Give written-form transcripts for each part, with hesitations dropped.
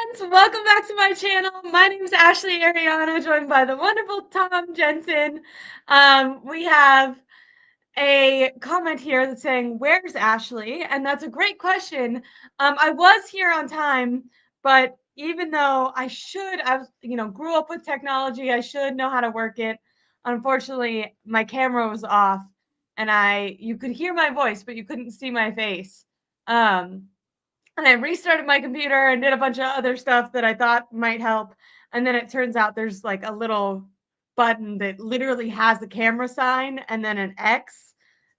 friends, welcome back to my channel. My name is Ashley Aireonna, joined by the wonderful Tom Jensen. We have a comment here that's saying, "Where's Ashley?" And that's a great question. I was here on time, but even though I was, grew up with technology, I should know how to work it. Unfortunately, my camera was off, and you could hear my voice, but you couldn't see my face. Um, and I restarted my computer and did a bunch of other stuff that I thought might help. And then it turns out there's like a little button that literally has a camera sign and then an X.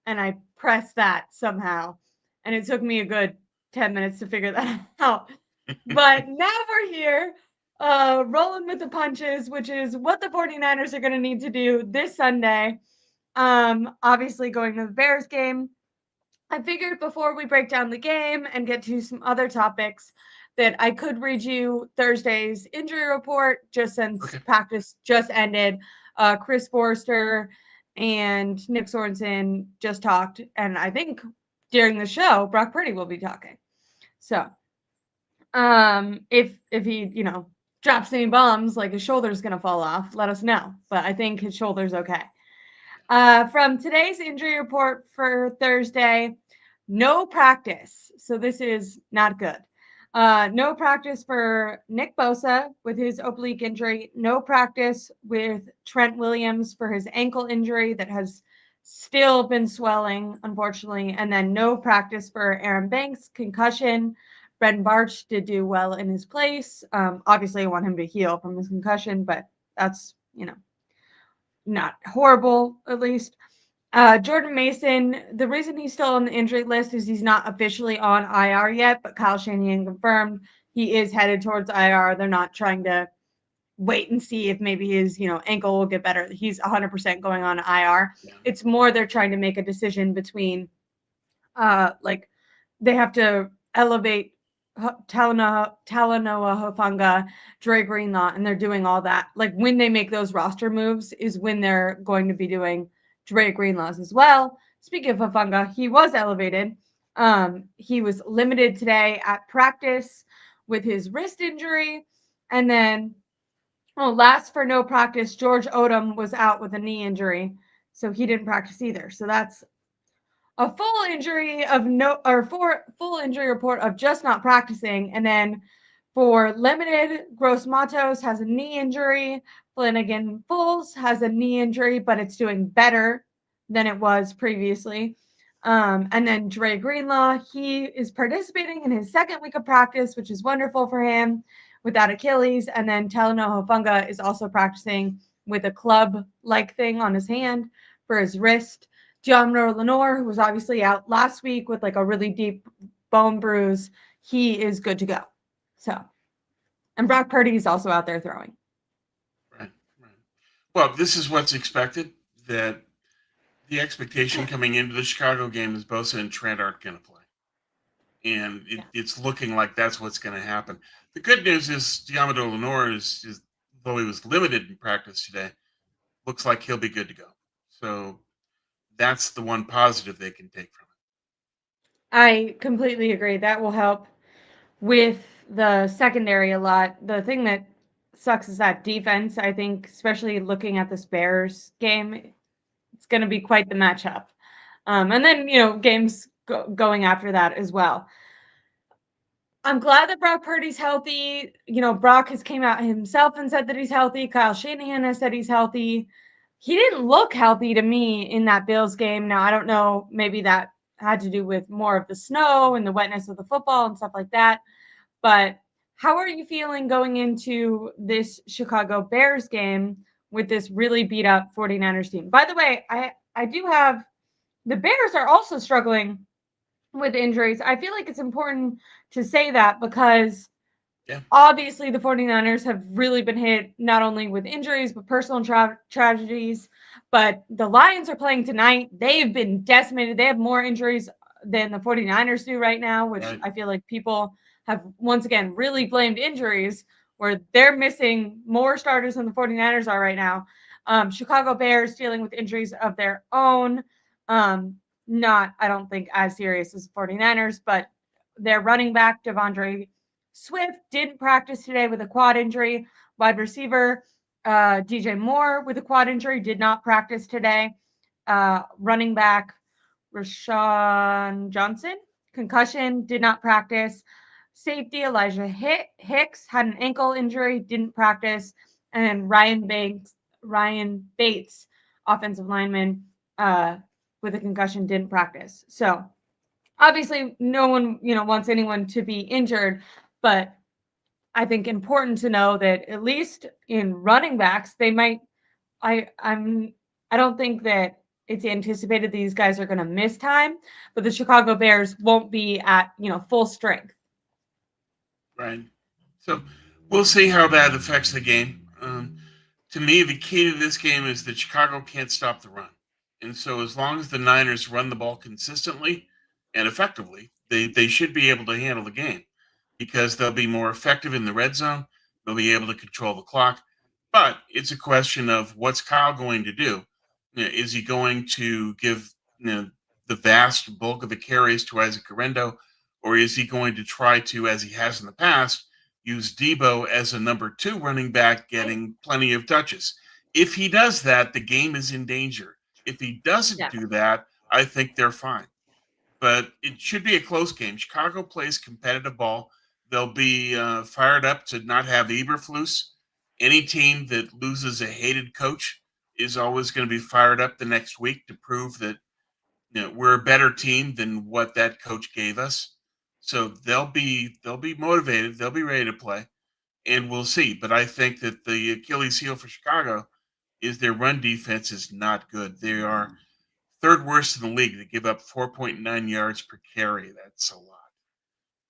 And I pressed that somehow. And it took me a good 10 minutes to figure that out. But now we're here, rolling with the punches, which is what the 49ers are going to need to do this Sunday. Obviously, going to the Bears game. I figured before we break down the game and get to some other topics that I could read you Thursday's injury report just since practice just ended. Chris Forrester and Nick Sorensen just talked, and I think during the show, Brock Purdy will be talking. So, if he, drops any bombs, like his shoulder's gonna fall off, let us know. But I think his shoulder's okay. From today's injury report for Thursday, no practice. So this is not good. No practice for Nick Bosa with his oblique injury. No practice with Trent Williams for his ankle injury that has still been swelling, unfortunately. And then no practice for Aaron Banks, concussion. Brendan Barch did do well in his place. Obviously, I want him to heal from his concussion, but that's, not horrible, at least. Jordan Mason, the reason he's still on the injury list is he's not officially on IR yet, but Kyle Shanahan confirmed he is headed towards IR. They're not trying to wait and see if maybe his, ankle will get better. He's 100% going on IR. Yeah. It's more they're trying to make a decision between, like, they have to elevate Talanoa Hufanga, Dre Greenlaw, and they're doing all that. Like when they make those roster moves is when they're going to be doing Dre Greenlaws as well. Speaking of Hufanga, he was elevated. He was limited today at practice with his wrist injury. And then, last for no practice, George Odom was out with a knee injury. So he didn't practice either. So that's a full injury full injury report of just not practicing. And then for limited, Gross Matos has a knee injury. Flanagan Fools has a knee injury, but it's doing better than it was previously. And then Dre Greenlaw, he is participating in his second week of practice, which is wonderful for him without Achilles. And then Talanoa Hufanga is also practicing with a club-like thing on his hand for his wrist. Gianro Lenore, who was obviously out last week with like a really deep bone bruise, he is good to go. So, and Brock Purdy is also out there throwing. Right. Well, this is what's expected. That the expectation coming into the Chicago game is Bosa and Trent aren't going to play, and it's looking like that's what's going to happen. The good news is Gianro Lenore is though he was limited in practice today, looks like he'll be good to go. So that's the one positive they can take from it. I completely agree. That will help with the secondary a lot. The thing that sucks is that defense, I think, especially looking at this Bears game, it's going to be quite the matchup. And then, games going after that as well. I'm glad that Brock Purdy's healthy. Brock has came out himself and said that he's healthy. Kyle Shanahan has said he's healthy. He didn't look healthy to me in that Bills game. Now, I don't know, maybe that had to do with more of the snow and the wetness of the football and stuff like that. But how are you feeling going into this Chicago Bears game with this really beat up 49ers team? By the way, I do have the Bears are also struggling with injuries. I feel like it's important to say that because obviously the 49ers have really been hit not only with injuries but personal tragedies. But the Lions are playing tonight. They've been decimated. They have more injuries than the 49ers do right now, which I feel like people have once again really blamed injuries where they're missing more starters than the 49ers are right now. Chicago Bears dealing with injuries of their own. Not, I don't think, as serious as the 49ers, but their running back, Devondre Swift didn't practice today with a quad injury. Wide receiver DJ Moore with a quad injury did not practice today. Running back Rashawn Johnson, concussion, did not practice. Safety Elijah Hicks had an ankle injury, didn't practice. And Ryan Bates, offensive lineman, with a concussion, didn't practice. So obviously, no one wants anyone to be injured, but I think important to know that at least in running backs, they might. I don't think that it's anticipated these guys are going to miss time, but the Chicago Bears won't be at full strength. Right. So we'll see how that affects the game. To me, the key to this game is that Chicago can't stop the run. And so as long as the Niners run the ball consistently and effectively, they should be able to handle the game because they'll be more effective in the red zone. They'll be able to control the clock. But it's a question of what's Kyle going to do? Is he going to give the vast bulk of the carries to Isaac Guerrero, or is he going to try to, as he has in the past, use Debo as a number 2 running back, getting plenty of touches? If he does that, the game is in danger. If he doesn't Yeah. do that, I think they're fine. But it should be a close game. Chicago plays competitive ball. They'll be fired up to not have Eberflus. Any team that loses a hated coach is always going to be fired up the next week to prove that we're a better team than what that coach gave us. So they'll be motivated. They'll be ready to play, and we'll see. But I think that the Achilles heel for Chicago is their run defense is not good. They are third worst in the league. They give up 4.9 yards per carry. That's a lot.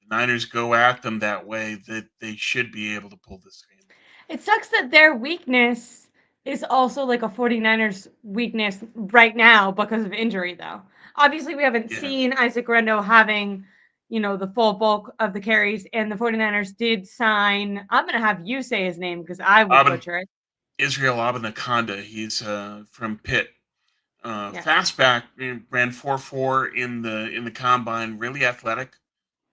The Niners go at them that way, that they should be able to pull this game. It sucks that their weakness is also like a 49ers weakness right now because of injury, though. Obviously, we haven't Yeah. seen Isaac Guerrero having, the full bulk of the carries, and the 49ers did sign. I'm going to have you say his name because I will Aben, butcher it. Israel Abinaconda. He's from Pitt. Yes. Fastback, ran 4.4 in the combine. Really athletic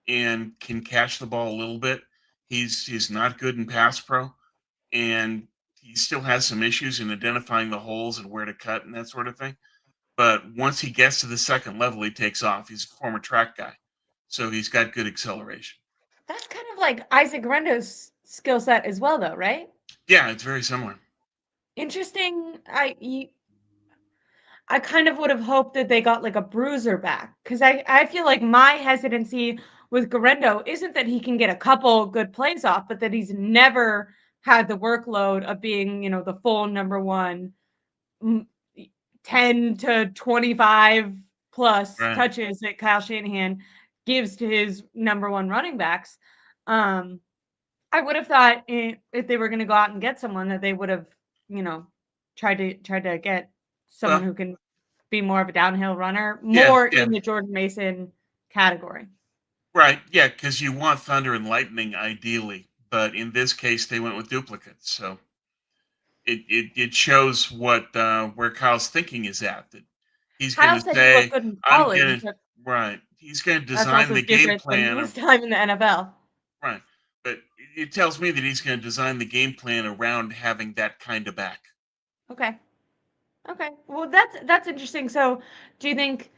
and can catch the ball a little bit. He's not good in pass pro, and he still has some issues in identifying the holes and where to cut and that sort of thing. But once he gets to the second level, he takes off. He's a former track guy, so he's got good acceleration. That's kind of like Isaac Guerrero's skill set as well, though, right? Yeah, it's very similar. Interesting. I kind of would have hoped that they got like a bruiser back because I feel like my hesitancy with Guerrero isn't that he can get a couple good plays off, but that he's never had the workload of being, the full number one, 10 to 25 plus Right. touches that Kyle Shanahan gives to his number one running backs. Um, I would have thought if they were going to go out and get someone that they would have, you know, tried to get someone Well, who can be more of a downhill runner, yeah, more yeah. in the Jordan Mason category. Right. Yeah, because you want thunder and lightning ideally, but in this case, they went with duplicates. So it shows what where Kyle's thinking is at. That he's going Kyle to said he looked say, good in "I'm college, going to." but Right. He's going to that's design also the game different than plan. his time in the NFL. Right. But it tells me that he's going to design the game plan around having that kind of back. Okay. Okay. Well, that's interesting. So, do you think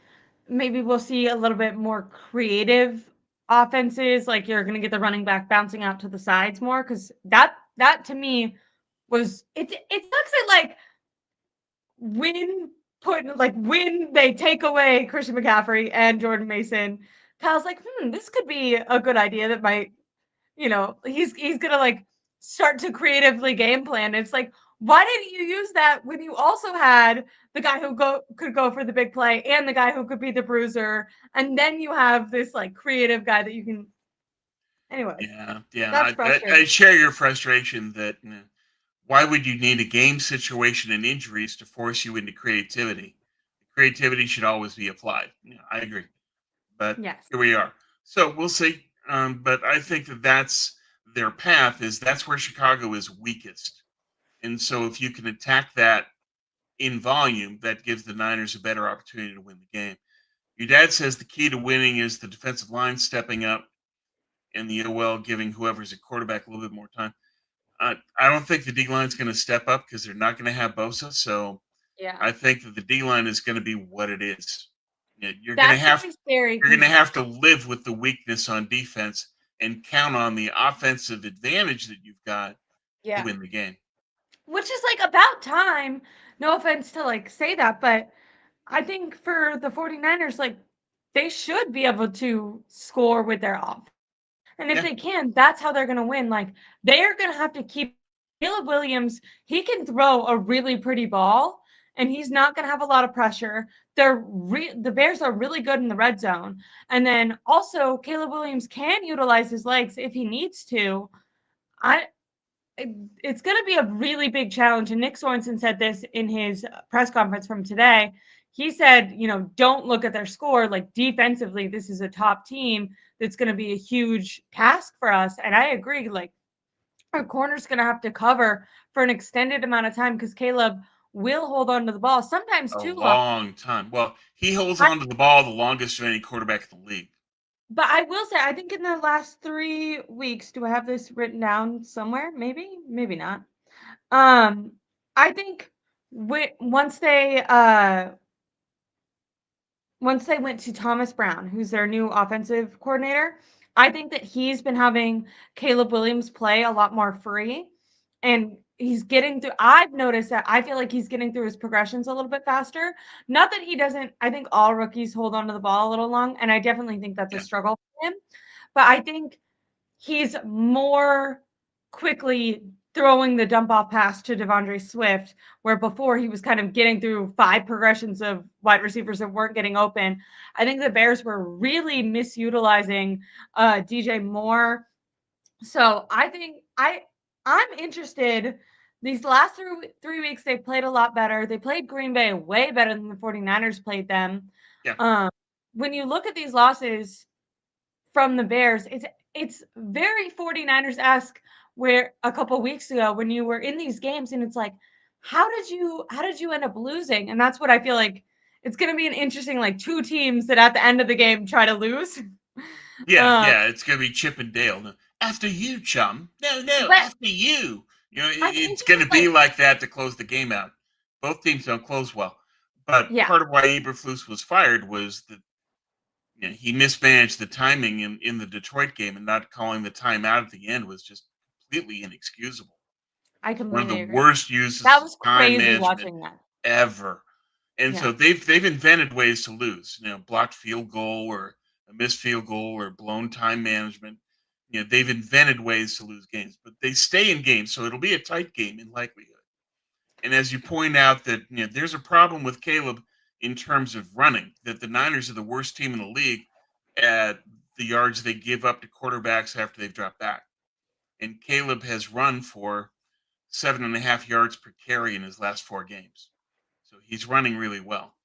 maybe we'll see a little bit more creative offenses? Like you're going to get the running back bouncing out to the sides more because that to me was it sucks that like when they take away Christian McCaffrey and Jordan Mason, Kyle's like, this could be a good idea that might, he's gonna like start to creatively game plan. It's like, why didn't you use that when you also had the guy who could go for the big play and the guy who could be the bruiser, and then you have this like creative guy that you can. Anyways, Yeah, yeah. that's I frustrating. share your frustration that why would you need a game situation and injuries to force you into creativity? Creativity should always be applied. Yeah, I agree. But Yes. here we are. So we'll see. But I think that that's their path. Is that's where Chicago is weakest, and so if you can attack that in volume, that gives the Niners a better opportunity to win the game. Your dad says the key to winning is the defensive line stepping up. and the OL giving whoever's a quarterback a little bit more time. I don't think the D line's going to step up because they're not going to have Bosa. So Yeah. I think that the D line is going to be what it is. You're going to That's going to have be scary you're going to because, have to live with the weakness on defense and count on the offensive advantage that you've got to yeah, win the game. which is like about time. No offense to like say that, but I think for the 49ers, like they should be able to score with their offense. And if Yeah, they can, that's how they're going to win. Like they're going to have to keep Caleb Williams. He can throw a really pretty ball and he's not going to have a lot of pressure. The Bears are really good in the red zone. And then also Caleb Williams can utilize his legs if he needs to. I it's going to be a really big challenge. And Nick Sorensen said this in his press conference from today. He said, don't look at their score. Like defensively, this is a top team that's going to be a huge task for us. And I agree. Like our corner's going to have to cover for an extended amount of time because Caleb will hold on to the ball, sometimes a too long. long time. Well, he holds I, on to the ball the longest of any quarterback in the league. but I will say, I think in the last 3 weeks, do I have this written down somewhere? Maybe not. Um, I think once they went to Thomas Brown, who's their new offensive coordinator, I think that he's been having Caleb Williams play a lot more free, and he's getting through. I've noticed that I feel like he's getting through his progressions a little bit faster. Not that he doesn't. I think all rookies hold onto the ball a little long, and I definitely think that's a Yeah, struggle for him. But I think he's more quickly throwing the dump off pass to Devondre Swift, where before he was kind of getting through 5 progressions of wide receivers that weren't getting open. I think the Bears were really misutilizing DJ Moore. So I think I'm interested. These last 3 weeks, they played a lot better. They played Green Bay way better than the 49ers played them. yeah, Um, when you look at these losses, from the Bears. It's very 49ers-esque where a couple weeks ago when you were in these games and it's like, how did you end up losing? And that's what I feel like it's gonna be an interesting like two teams that at the end of the game try to lose. yeah, Um, yeah. It's going to be Chip and Dale. No, after you, chum. No, no, but after you. I think It's it going was to be like, like that to close the game out. Both teams don't close well. But yeah, part of why Eberflus was fired was that he mismanaged the timing in the Detroit game, and not calling the timeout at the end was just completely inexcusable. I It's one of the completely agree. worst That uses of was time crazy management watching that. ever. And Yeah. so they've invented ways to lose. Blocked field goal or a missed field goal or blown time management. They've invented ways to lose games, but they stay in games, so it'll be a tight game in likelihood. And as you point out that there's a problem with Caleb in terms of running, that the Niners are the worst team in the league at the yards they give up to quarterbacks after they've dropped back. And Caleb has run for 7.5 yards per carry in his last 4 games. So he's running really well.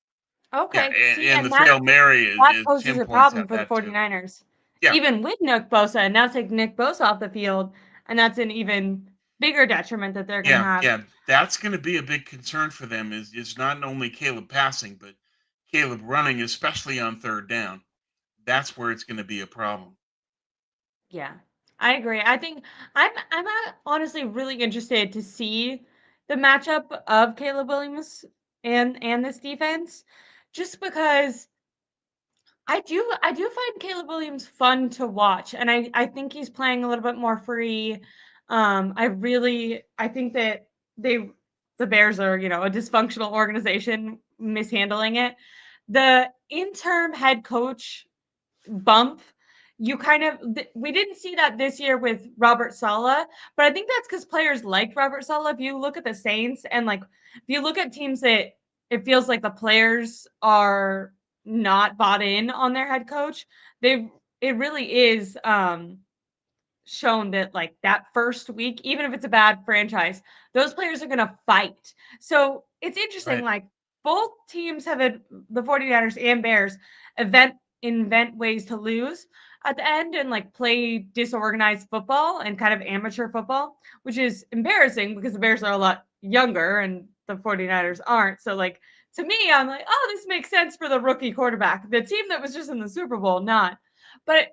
Yeah, Okay. and, See, and and the that Hail Mary that is poses Tim a points problem out for the that too. 49ers. Yeah, Even with Nick Bosa, and now take Nick Bosa off the field, and that's an even bigger detriment that they're going to yeah, have. yeah. That's going to be a big concern for them. Is not only Caleb passing, but Caleb running, especially on third down. That's where it's going to be a problem. Yeah, I agree. I think I'm honestly really interested to see the matchup of Caleb Williams and this defense, just because I do find Caleb Williams fun to watch, and I think he's playing a little bit more free. I think that the Bears are a dysfunctional organization mishandling it. The interim head coach bump, we didn't see that this year with Robert Saleh, but I think that's because players like Robert Saleh. If you look at the Saints and like if you look at teams that it feels like the players are not bought in on their head coach, they it really is shown that like that first week, even if it's a bad franchise, those players are going to fight. So it's interesting. Right. Like both teams have the 49ers and Bears invent ways to lose at the end and like play disorganized football and kind of amateur football, which is embarrassing because the Bears are a lot younger and the 49ers aren't. So like to me, I'm like, oh, this makes sense for the rookie quarterback, the team that was just in the Super Bowl, not. But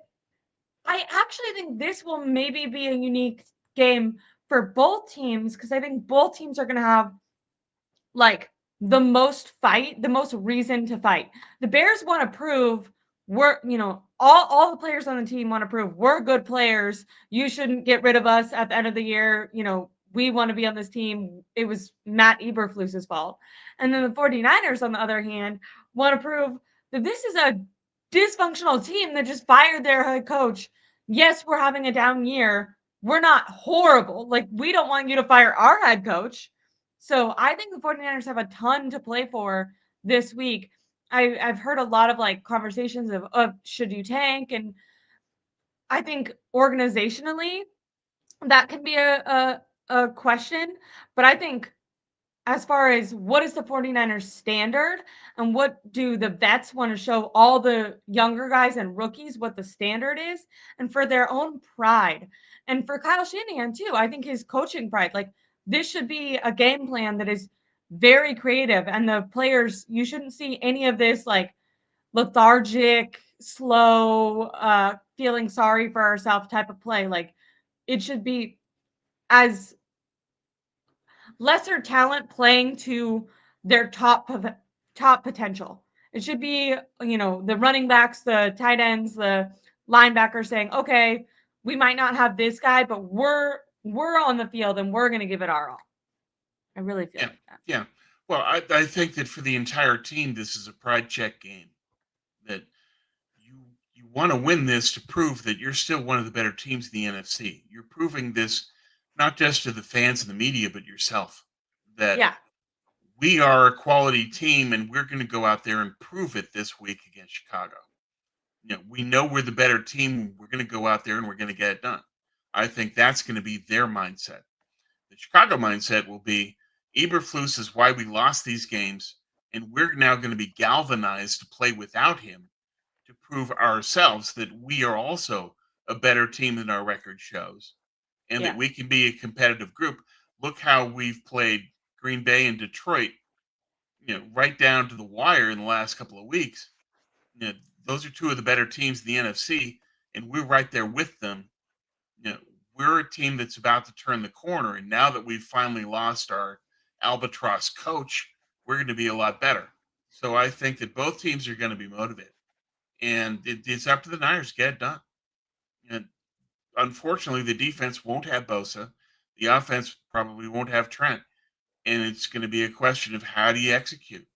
I actually think this will maybe be a unique game for both teams because I think both teams are going to have like the most fight, the most reason to fight. The Bears want to prove all the players on the team want to prove we're good players. You shouldn't get rid of us at the end of the year. We want to be on this team. It was Matt Eberflus's fault. And then the 49ers, on the other hand, want to prove that this is a dysfunctional team that just fired their head coach. Yes, we're having a down year. We're not horrible. Like, we don't want you to fire our head coach. So I think the 49ers have a ton to play for this week. I've heard a lot of like conversations of should you tank, and I think organizationally that can be a question. But I think as far as what is the 49ers standard and what do the vets want to show all the younger guys and rookies what the standard is, and for their own pride and for Kyle Shanahan too, I think his coaching pride, like this should be a game plan that is very creative, and the players, you shouldn't see any of this like lethargic, slow, feeling sorry for ourselves type of play. Like it should be as lesser talent playing to their top potential. It should be, the running backs, the tight ends, the linebackers saying, "Okay, we might not have this guy, but we're on the field and we're going to give it our all." I really feel Yeah, like that. yeah. Well, I think that for the entire team, this is a pride check game. That you you want to win this to prove that you're still one of the better teams in the NFC. You're proving this not just to the fans and the media, but yourself. That Yeah. we are a quality team, and we're going to go out there and prove it this week against Chicago. We know we're the better team. We're going to go out there and we're going to get it done. I think that's going to be their mindset. The Chicago mindset will be Eberflus is why we lost these games, and we're now going to be galvanized to play without him to prove ourselves that we are also a better team than our record shows, and that Yeah. we can be a competitive group. Look how we've played Green Bay and Detroit, right down to the wire in the last couple of weeks. You know, those are two of the better teams in the NFC, and we're right there with them. you know, we're a team that's about to turn the corner. And now that we've finally lost our albatross coach, we're going to be a lot better. So I think that both teams are going to be motivated. And it's up to the Niners to get it done. And unfortunately, the defense won't have Bosa. The offense probably won't have Trent. And it's going to be a question of how do you execute.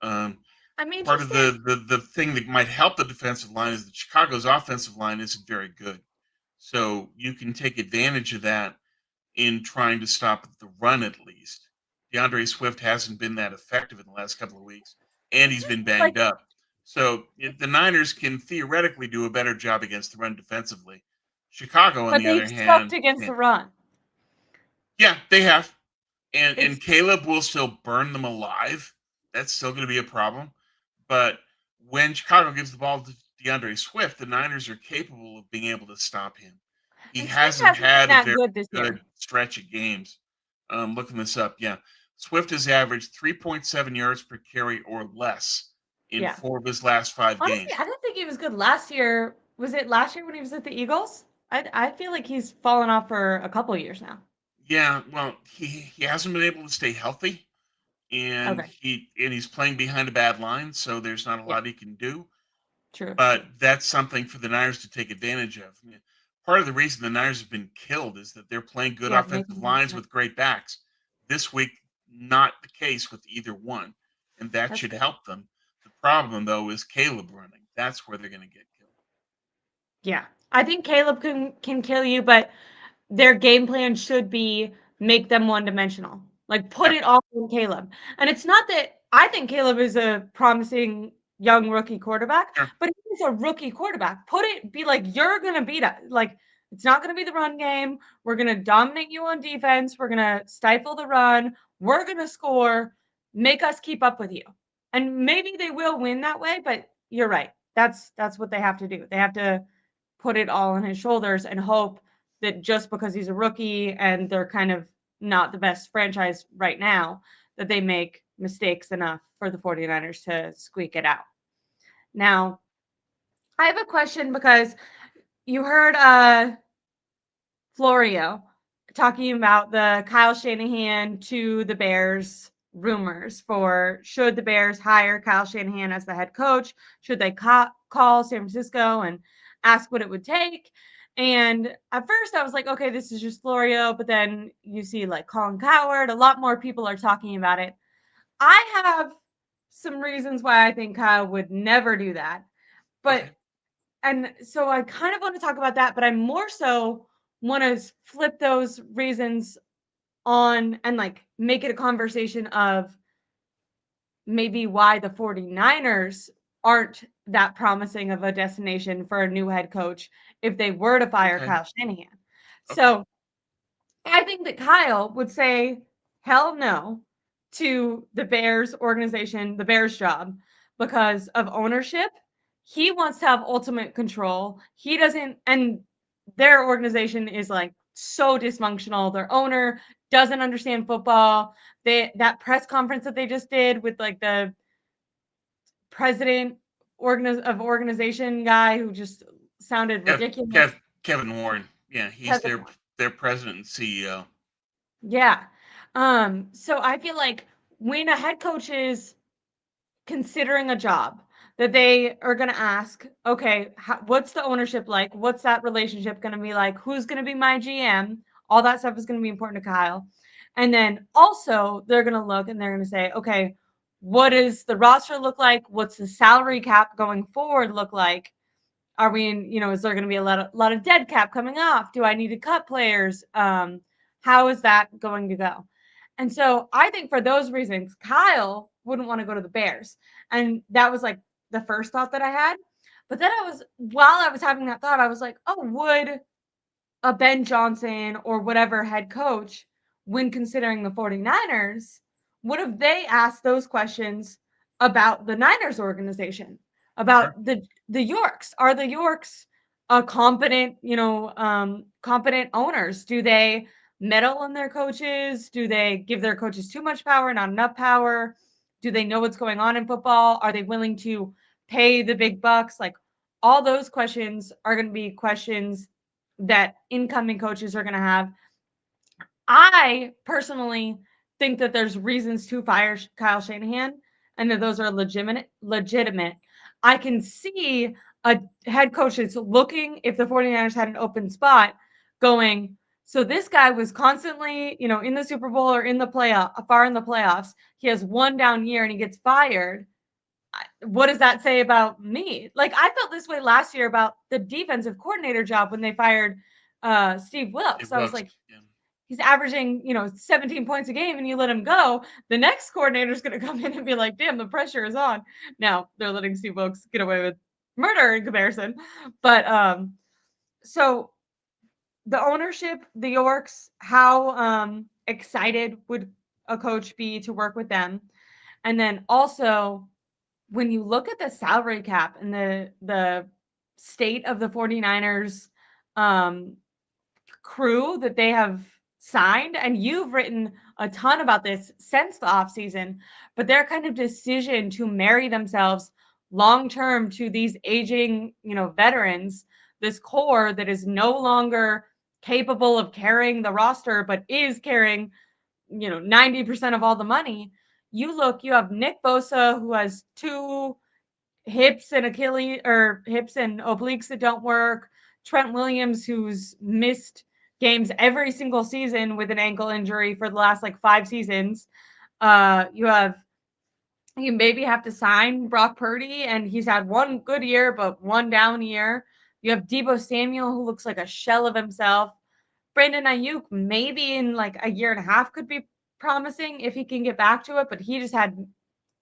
Um, I'm Part of interested. the thing that might help the defensive line is that Chicago's offensive line isn't very good. So you can take advantage of that in trying to stop the run at least. DeAndre Swift hasn't been that effective in the last couple of weeks, and he's been Like, banged up. So the Niners can theoretically do a better job against the run defensively. Chicago, on but the they've other sucked hand, against the can't. run. Yeah, they have. And It's Caleb will still burn them alive. That's still going to be a problem. But when Chicago gives the ball to DeAndre Swift, the Niners are capable of being able to stop him. He and Swift hasn't hasn't been had a that very good this good year. stretch of games. Looking this up, yeah. Swift has averaged 3.7 yards per carry or less in Yeah. 4 of his last 5 Honestly, games. I didn't think he was good last year. Was it last year when he was at the Eagles? I feel like he's fallen off for a couple years now. Yeah, well, he hasn't been able to stay healthy, and Okay. he's playing behind a bad line, so there's not a Yeah. lot he can do. True. But that's something for the Niners to take advantage of. I mean, part of the reason the Niners have been killed is that they're playing good Yeah. offensive Making lines with great backs. This week, not the case with either one, and that that's should good. help them. The problem, though, is Caleb running. That's where they're going to get killed. Yeah. I think Caleb can kill you, but their game plan should be make them one dimensional. Like put Yeah, it all in Caleb. And it's not that I think Caleb is a promising young rookie quarterback, sure. but he's a rookie quarterback. Be like, you're gonna beat us. Like it's not gonna be the run game. We're gonna dominate you on defense. We're gonna stifle the run. We're gonna score. Make us keep up with you. And maybe they will win that way, but you're right. That's what they have to do. They have to put it all on his shoulders and hope that just because he's a rookie and they're kind of not the best franchise right now, that they make mistakes enough for the 49ers to squeak it out. Now, I have a question because you heard Florio talking about the Kyle Shanahan to the Bears rumors for should the Bears hire Kyle Shanahan as the head coach? Should they call San Francisco and ask what it would take? And at first I was like, okay, this is just Florio. But then you see like Colin Cowherd, a lot more people are talking about it. I have some reasons why I think Kyle would never do that. But Okay. and so I kind of want to talk about that, but I more so want to flip those reasons on and like make it a conversation of maybe why the 49ers aren't that promising of a destination for a new head coach if they were to fire Okay. Kyle Shanahan. Okay. So I think that Kyle would say hell no to the Bears organization, the Bears job, because of ownership. He wants to have ultimate control. He doesn't, and their organization is like so dysfunctional. Their owner doesn't understand football. That press conference that they just did with like the president of organization guy who just sounded Kev, ridiculous. Kev, Kevin Warren. Yeah, he's Kevin their president and CEO. Yeah. So I feel like when a head coach is considering a job that they are going to ask, okay, what's the ownership like? What's that relationship going to be like? Who's going to be my GM? All that stuff is going to be important to Kyle. And then also they're going to look and they're going to say, okay, what does the roster look like? What's the salary cap going forward look like? Are we in, is there going to be a lot of dead cap coming off? Do I need to cut players? How is that going to go? And so I think for those reasons, Kyle wouldn't want to go to the Bears. And that was like the first thought that I had. But then while I was having that thought, I was like, oh, would a Ben Johnson or whatever head coach, when considering the 49ers, what if they asked those questions about the Niners organization, Sure. about the Yorks? Are the Yorks a competent, competent owners? Do they meddle in their coaches? Do they give their coaches too much power, not enough power? Do they know what's going on in football? Are they willing to pay the big bucks? Like all those questions are going to be questions that incoming coaches are going to have. I personally think that there's reasons to fire Kyle Shanahan and that those are legitimate. I can see a head coach that's looking if the 49ers had an open spot going, so this guy was constantly, in the Super Bowl or in the far in the playoffs. He has one down year and he gets fired. What does that say about me? Like I felt this way last year about the defensive coordinator job when they fired Steve Wilkes. It I was was. like, Yeah. he's averaging, 17 points a game and you let him go. The next coordinator is going to come in and be like, damn, the pressure is on. Now they're letting Steve Wilkes get away with murder in comparison. But so the ownership, the Yorks, how excited would a coach be to work with them? And then also when you look at the salary cap and the state of the 49ers um, crew that they have signed, and you've written a ton about this since the offseason, but their kind of decision to marry themselves long term to these aging, veterans, this core that is no longer capable of carrying the roster, but is carrying, 90% of all the money. You have Nick Bosa, who has two hips and obliques that don't work. Trent Williams, who's missed games every single season with an ankle injury for the last like 5 seasons. You maybe have to sign Brock Purdy, and he's had one good year, but one down year. You have Deebo Samuel, who looks like a shell of himself. Brandon Ayuk, maybe in like a year and a half, could be promising if he can get back to it, but he just had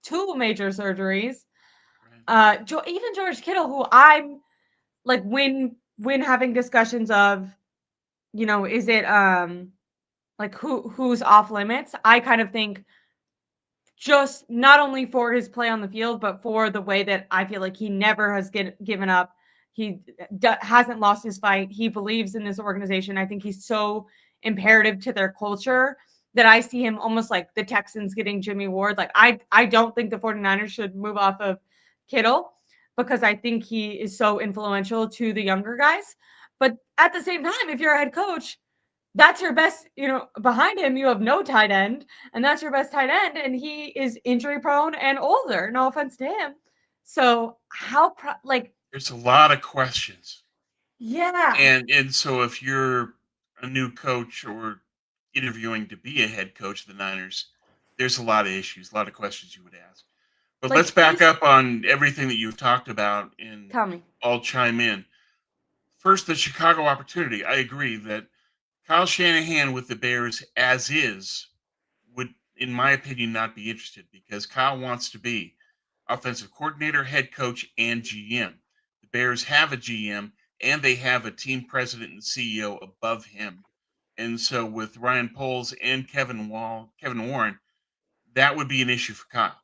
two major surgeries. Right. Even George Kittle, who I'm like when having discussions of, is it like who's off limits? I kind of think just not only for his play on the field, but for the way that I feel like he never has given up. He hasn't lost his fight. He believes in this organization. I think he's so imperative to their culture that I see him almost like the Texans getting Jimmy Ward. Like I don't think the 49ers should move off of Kittle. because I think he is so influential to the younger guys. But at the same time, if you're a head coach, that's your best, behind him, you have no tight end, and that's your best tight end. And he is injury prone and older. No offense to him. So, There's a lot of questions. yeah, And so if you're a new coach or interviewing to be a head coach of the Niners, there's a lot of issues, a lot of questions you would ask. But let's like, back up on everything that you've talked about and tell me. I'll chime in. First, the Chicago opportunity. I agree that Kyle Shanahan with the Bears as is would, in my opinion, not be interested because Kyle wants to be offensive coordinator, head coach, and GM. The Bears have a GM and they have a team president and CEO above him. And so with Ryan Poles and Kevin Warren, that would be an issue for Kyle.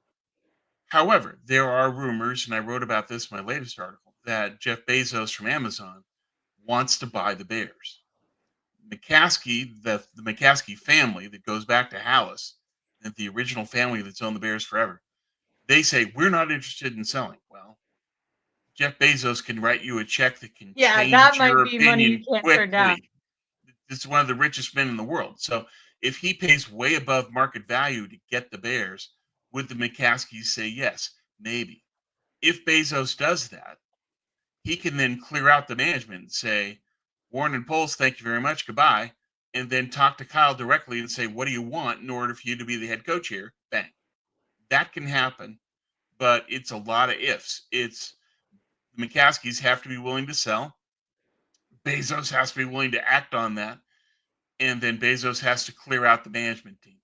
However, there are rumors, and I wrote about this in my latest article, that Jeff Bezos from Amazon wants to buy the Bears. McCaskey, the McCaskey family that goes back to Hallis, the original family that's owned the Bears forever, they say we're not interested in selling. Well, Jeff Bezos can write you a check that can Yeah, that change might your be money you opinion can't turn down. quickly. This is one of the richest men in the world. So if he pays way above market value to get the Bears, would the McCaskies say yes? Maybe. If Bezos does that, he can then clear out the management and say, Warren and Poles, thank you very much. Goodbye. And then talk to Kyle directly and say, what do you want in order for you to be the head coach here? Bang. That can happen, but it's a lot of ifs. It's the McCaskies have to be willing to sell. Bezos has to be willing to act on that. And then Bezos has to clear out the management team.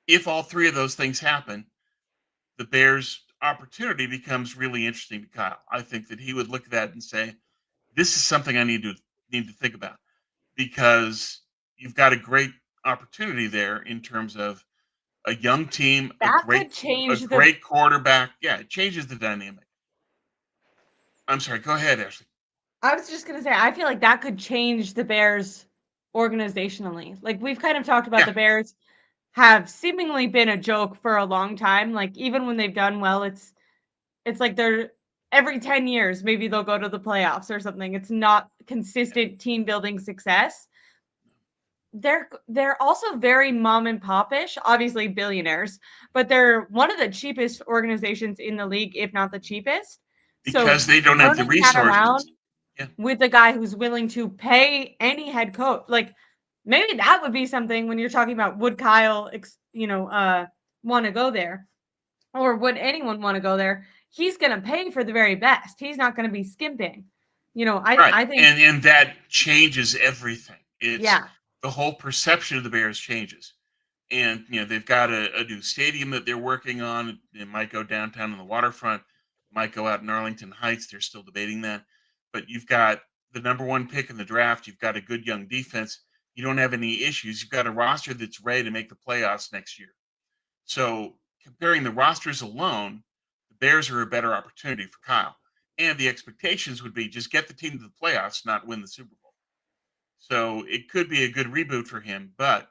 If all three of those things happen, the Bears' opportunity becomes really interesting to Kyle. I think that he would look at that and say, this is something I need to think about because you've got a great opportunity there in terms of a young team, That could a change the great quarterback. Yeah, it changes the dynamic. I'm sorry. Go ahead, Ashley. I was just gonna say, I feel like that could change the Bears organizationally. Like, we've kind of talked about Yeah, the Bears have seemingly been a joke for a long time. Like, even when they've done well, it's like they're every 10 years, maybe they'll go to the playoffs or something. It's not consistent team building success. They're also very mom and pop-ish, obviously billionaires, but they're one of the cheapest organizations in the league, if not the cheapest. So because they don't have the turning that resources. around Yeah, with a guy who's willing to pay any head coach, like, maybe that would be something when you're talking about would Kyle, want to go there, or would anyone want to go there? He's going to pay for the very best. He's not going to be skimping. right. I think, And that changes everything. It's yeah, the whole perception of the Bears changes. And they've got a new stadium that they're working on. It might go downtown on the waterfront, might go out in Arlington Heights. They're still debating that. But you've got the number one pick in the draft. You've got a good young defense. You don't have any issues. You've got a roster that's ready to make the playoffs next year. So comparing the rosters alone, the Bears are a better opportunity for Kyle. And the expectations would be just get the team to the playoffs, not win the Super Bowl. So it could be a good reboot for him, but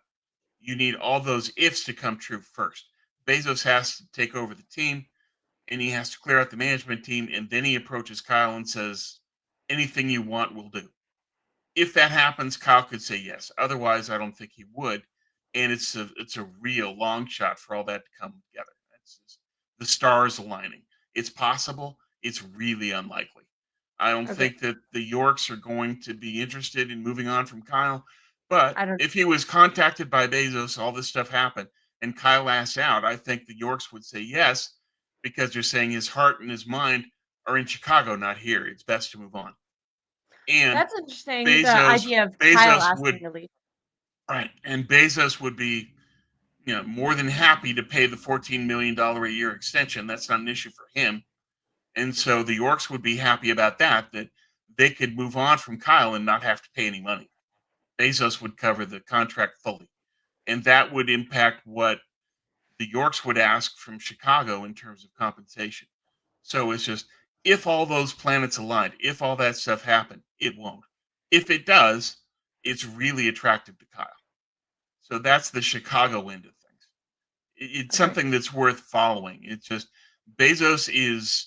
you need all those ifs to come true first. Bezos has to take over the team and he has to clear out the management team. And then he approaches Kyle and says, anything you want, we'll do. If that happens, Kyle could say yes. Otherwise, I don't think he would. And it's a real long shot for all that to come together. It's just, the stars aligning. It's possible. It's really unlikely. I don't okay. think that the Yorks are going to be interested in moving on from Kyle. But I don't if he was contacted by Bezos, all this stuff happened, and Kyle asked out, I think the Yorks would say yes because they're saying his heart and his mind are in Chicago, not here. It's best to move on. And That's interesting, the Bezos idea of Kyle Bezos asking would to leave. right, and Bezos would be more than happy to pay the $14 million a year extension. That's not an issue for him, and so the Yorks would be happy about that. That they could move on from Kyle and not have to pay any money. Bezos would cover the contract fully, and that would impact what the Yorks would ask from Chicago in terms of compensation. So it's just if all those planets aligned, if all that stuff happened, it won't. If it does, it's really attractive to Kyle. So that's the Chicago end of things. It's Okay. something that's worth following. It's just Bezos is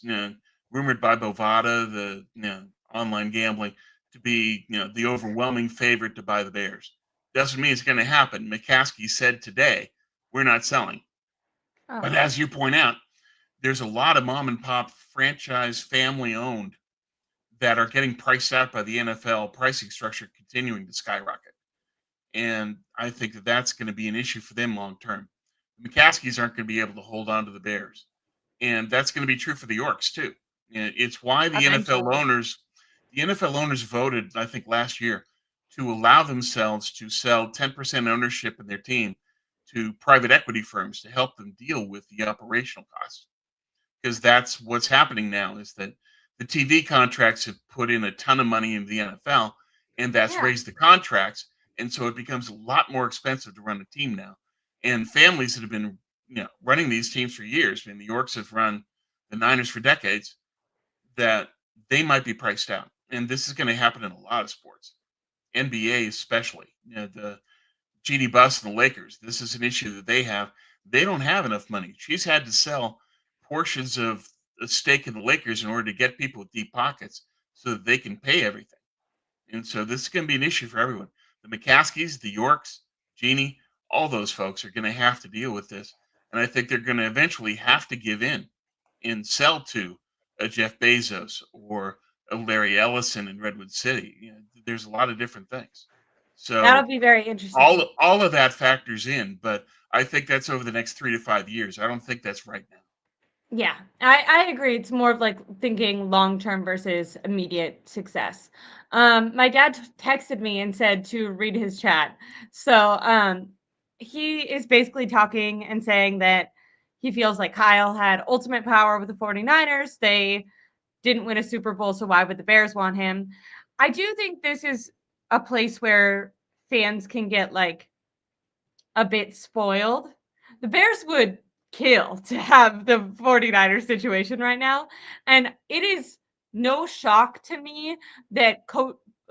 rumored by Bovada, the online gambling, to be the overwhelming favorite to buy the Bears. Doesn't mean it's going to happen. McCaskey said today, "We're not selling." Oh, But as you point out, there's a lot of mom and pop franchise family owned that are getting priced out by the NFL pricing structure continuing to skyrocket. And I think that that's going to be an issue for them long term. The McCaskies aren't going to be able to hold on to the Bears. And that's going to be true for the Yorks too. And it's why eventually. the NFL owners voted, I think last year, to allow themselves to sell 10% ownership in their team to private equity firms to help them deal with the operational costs, because that's what's happening now is that the TV contracts have put in a ton of money into the NFL, and that's Yeah. raised the contracts, and so it becomes a lot more expensive to run a team now. And families that have been running these teams for years, I mean the Yorks have run the Niners for decades, that they might be priced out. And this is going to happen in a lot of sports, NBA especially. The Jeannie Buss and the Lakers. This is an issue that they have. They don't have enough money. She's had to sell portions of a stake in the Lakers in order to get people with deep pockets so that they can pay everything. And so this is going to be an issue for everyone. The McCaskies, the Yorks, Jeannie, all those folks are going to have to deal with this. And I think they're going to eventually have to give in and sell to a Jeff Bezos or a Larry Ellison in Redwood City. There's a lot of different things. That'll So be very interesting. all of that factors in, but I think that's over the next 3 to 5 years. I don't think that's right now. Yeah, I agree. It's more of like thinking long term versus immediate success. My dad texted me and said to read his chat. So he is basically talking and saying that he feels like Kyle had ultimate power with the 49ers. They didn't win a Super Bowl, so why would the Bears want him? I do think this is a place where fans can get like a bit spoiled. The Bears would kill to have the 49ers situation right now. And it is no shock to me that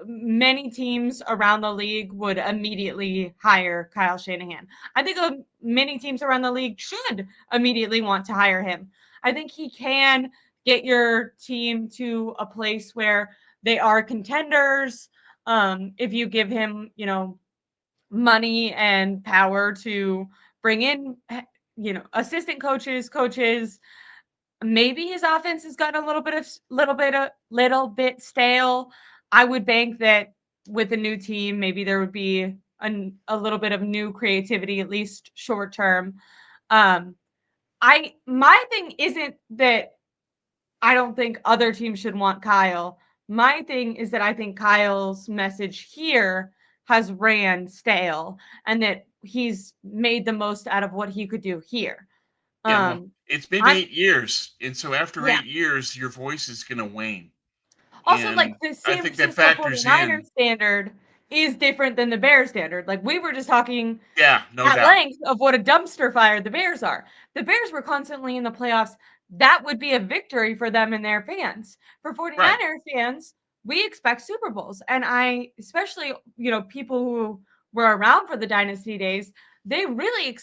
many teams around the league would immediately hire Kyle Shanahan. I think many teams around the league should immediately want to hire him. I think he can get your team to a place where they are contenders. If you give him, money and power to bring in, assistant coaches. Maybe his offense has gotten a little bit stale. I would bank that with a new team, maybe there would be a little bit of new creativity, at least short term. Um, my thing isn't that I don't think other teams should want Kyle. My thing is that I think Kyle's message here has ran stale and that he's made the most out of what he could do here. Yeah, well, Um, it's been I'm 8 years, and so after Yeah. 8 years, your voice is going to wane, Also, like and the I San think that Francisco factors 49ers in. standard is different than the Bears standard. Like we were just talking Yeah, no at doubt. length of what a dumpster fire the Bears are. The Bears were constantly in the playoffs. That would be a victory for them and their fans. For Right. 49er fans, we expect Super Bowls. And I, especially, people who were around for the dynasty days, they really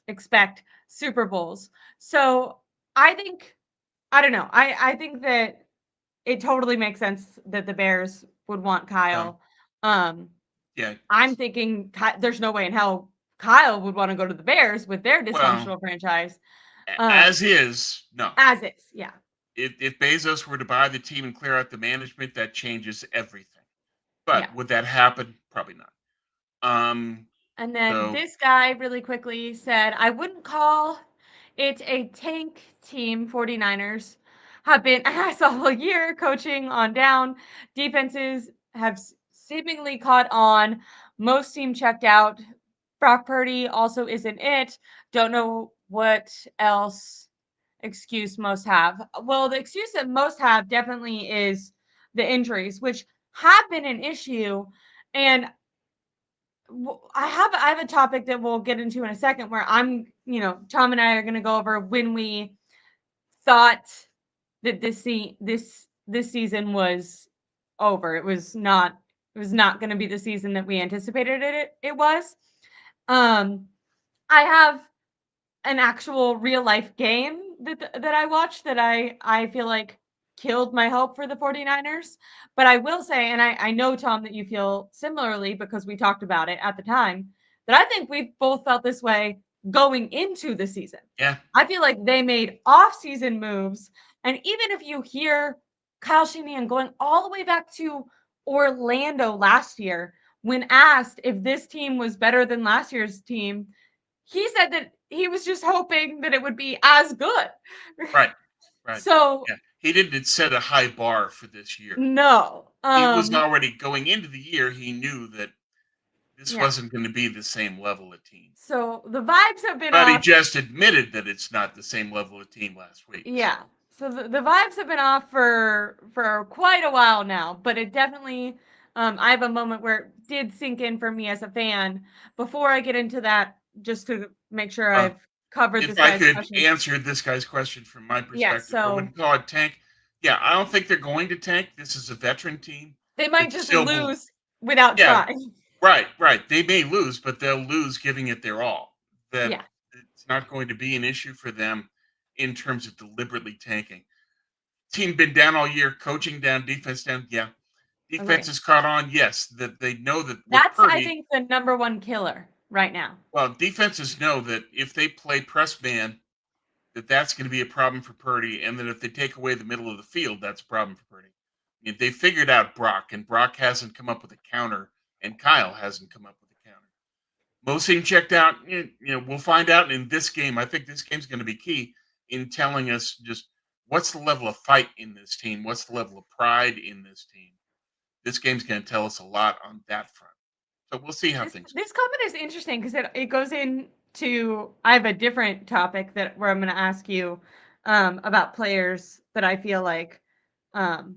expect Super Bowls. So I think, I don't know. I think that it totally makes sense that the Bears would want Well, Kyle. Um, yeah. I'm thinking there's no way in hell Kyle would want to go to the Bears with their Well, dysfunctional franchise. as is, no. As is, yeah, If Bezos were to buy the team and clear out the management, that changes everything. yeah. But would that happen? Probably not. Um. And then So this guy really quickly said, I wouldn't call it a tank team. 49ers have been ass all year coaching on down. Defenses have seemingly caught on. Most team checked out. Brock Purdy also isn't it. Don't know what else excuse most have. Well, the excuse that most have definitely is the injuries, which have been an issue. And I have a topic that we'll get into in a second where Tom and I are going to go over when we thought that this season was over. It was not going to be the season that we anticipated it was. I have an actual real life game that I watched that I feel like killed my hope for the 49ers. But I will say, and I know, Tom, that you feel similarly because we talked about it at the time, that I think we've both felt this way going into the season. Yeah. I feel like they made off-season moves. And even if you hear Kyle Shanahan going all the way back to Orlando last year, when asked if this team was better than last year's team, he said that he was just hoping that it would be as good. Right. Right. So Yeah. He didn't set a high bar for this year. no. He was already going into the year, he knew that this Yeah. wasn't going to be the same level of team. So the vibes have been But he off. just admitted that it's not the same level of team last week. Yeah. So the vibes have been off for quite a while now, but it definitely I have a moment where it did sink in for me as a fan. Before I get into that, just to make sure Uh, I've covered if this I guy's could question. answer this guy's question from my Yeah, perspective, I so wouldn't call it tank. Yeah, I don't think they're going to tank. This is a veteran team they might that just still, lose without yeah, trying. right, right. They may lose, but they'll lose giving it their all. That Yeah. it's not going to be an issue for them in terms of deliberately tanking. Team been down all year, coaching down, defense down. Yeah, defense Agree. is caught on. Yes, that they know that with That's, I Purdy. think, the number one killer right now. Well, defenses know that if they play press man, that's going to be a problem for Purdy, and that if they take away the middle of the field, that's a problem for Purdy. I mean, they figured out Brock, and Brock hasn't come up with a counter, and Kyle hasn't come up with a counter. Most team checked out. We'll find out in this game. I think this game's going to be key in telling us just what's the level of fight in this team, what's the level of pride in this team. This game's going to tell us a lot on that front. So we'll see how This things go. this comment is interesting because it goes into I have a different topic that where I'm going to ask you about players that I feel like um,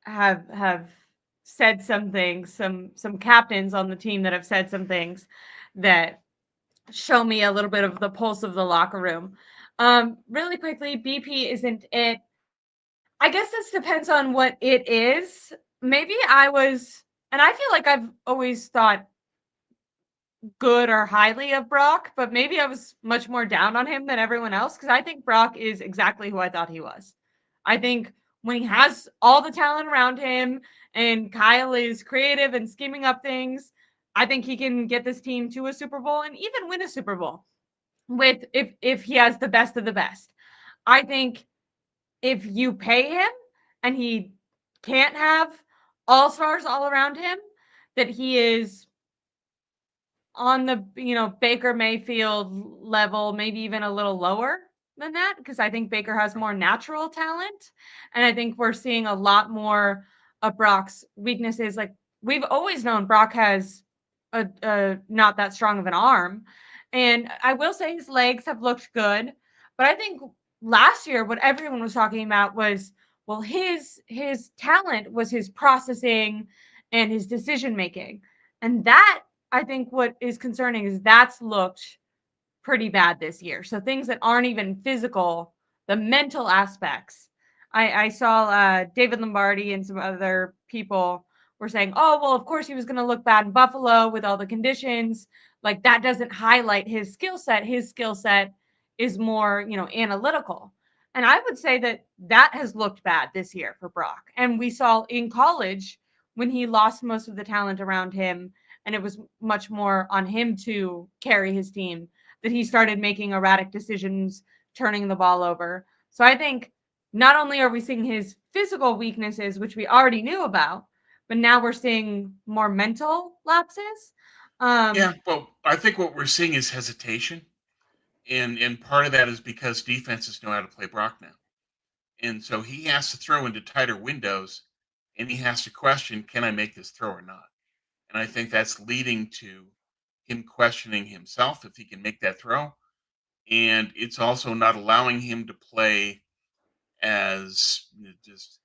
have said some things, some captains on the team that have said some things that show me a little bit of the pulse of the locker room. Really quickly, BP isn't it. I guess this depends on what it is. Maybe I was, and I feel like I've always thought good or highly of Brock, but maybe I was much more down on him than everyone else because I think Brock is exactly who I thought he was. I think when he has all the talent around him and Kyle is creative and scheming up things, I think he can get this team to a Super Bowl and even win a Super Bowl with if he has the best of the best. I think if you pay him and he can't have all stars all around him, that he is on the Baker Mayfield level, maybe even a little lower than that, because I think Baker has more natural talent, and I think we're seeing a lot more of Brock's weaknesses. Like we've always known, Brock has a not that strong of an arm, and I will say his legs have looked good, but I think last year what everyone was talking about was well his talent was his processing and his decision making, and that I think what is concerning is that's looked pretty bad this year. So things that aren't even physical, the mental aspects. I saw David Lombardi and some other people were saying, oh, well, of course he was going to look bad in Buffalo with all the conditions. Like that doesn't highlight his skill set. His skill set is more, analytical. And I would say that that has looked bad this year for Brock. And we saw in college when he lost most of the talent around him and it was much more on him to carry his team that he started making erratic decisions, turning the ball over. So I think not only are we seeing his physical weaknesses, which we already knew about, but now we're seeing more mental lapses. Yeah, well, I think what we're seeing is hesitation, and part of that is because defenses know how to play Brock now, and so he has to throw into tighter windows, and he has to question, can I make this throw or not? And I think that's leading to him questioning himself if he can make that throw, and it's also not allowing him to play as just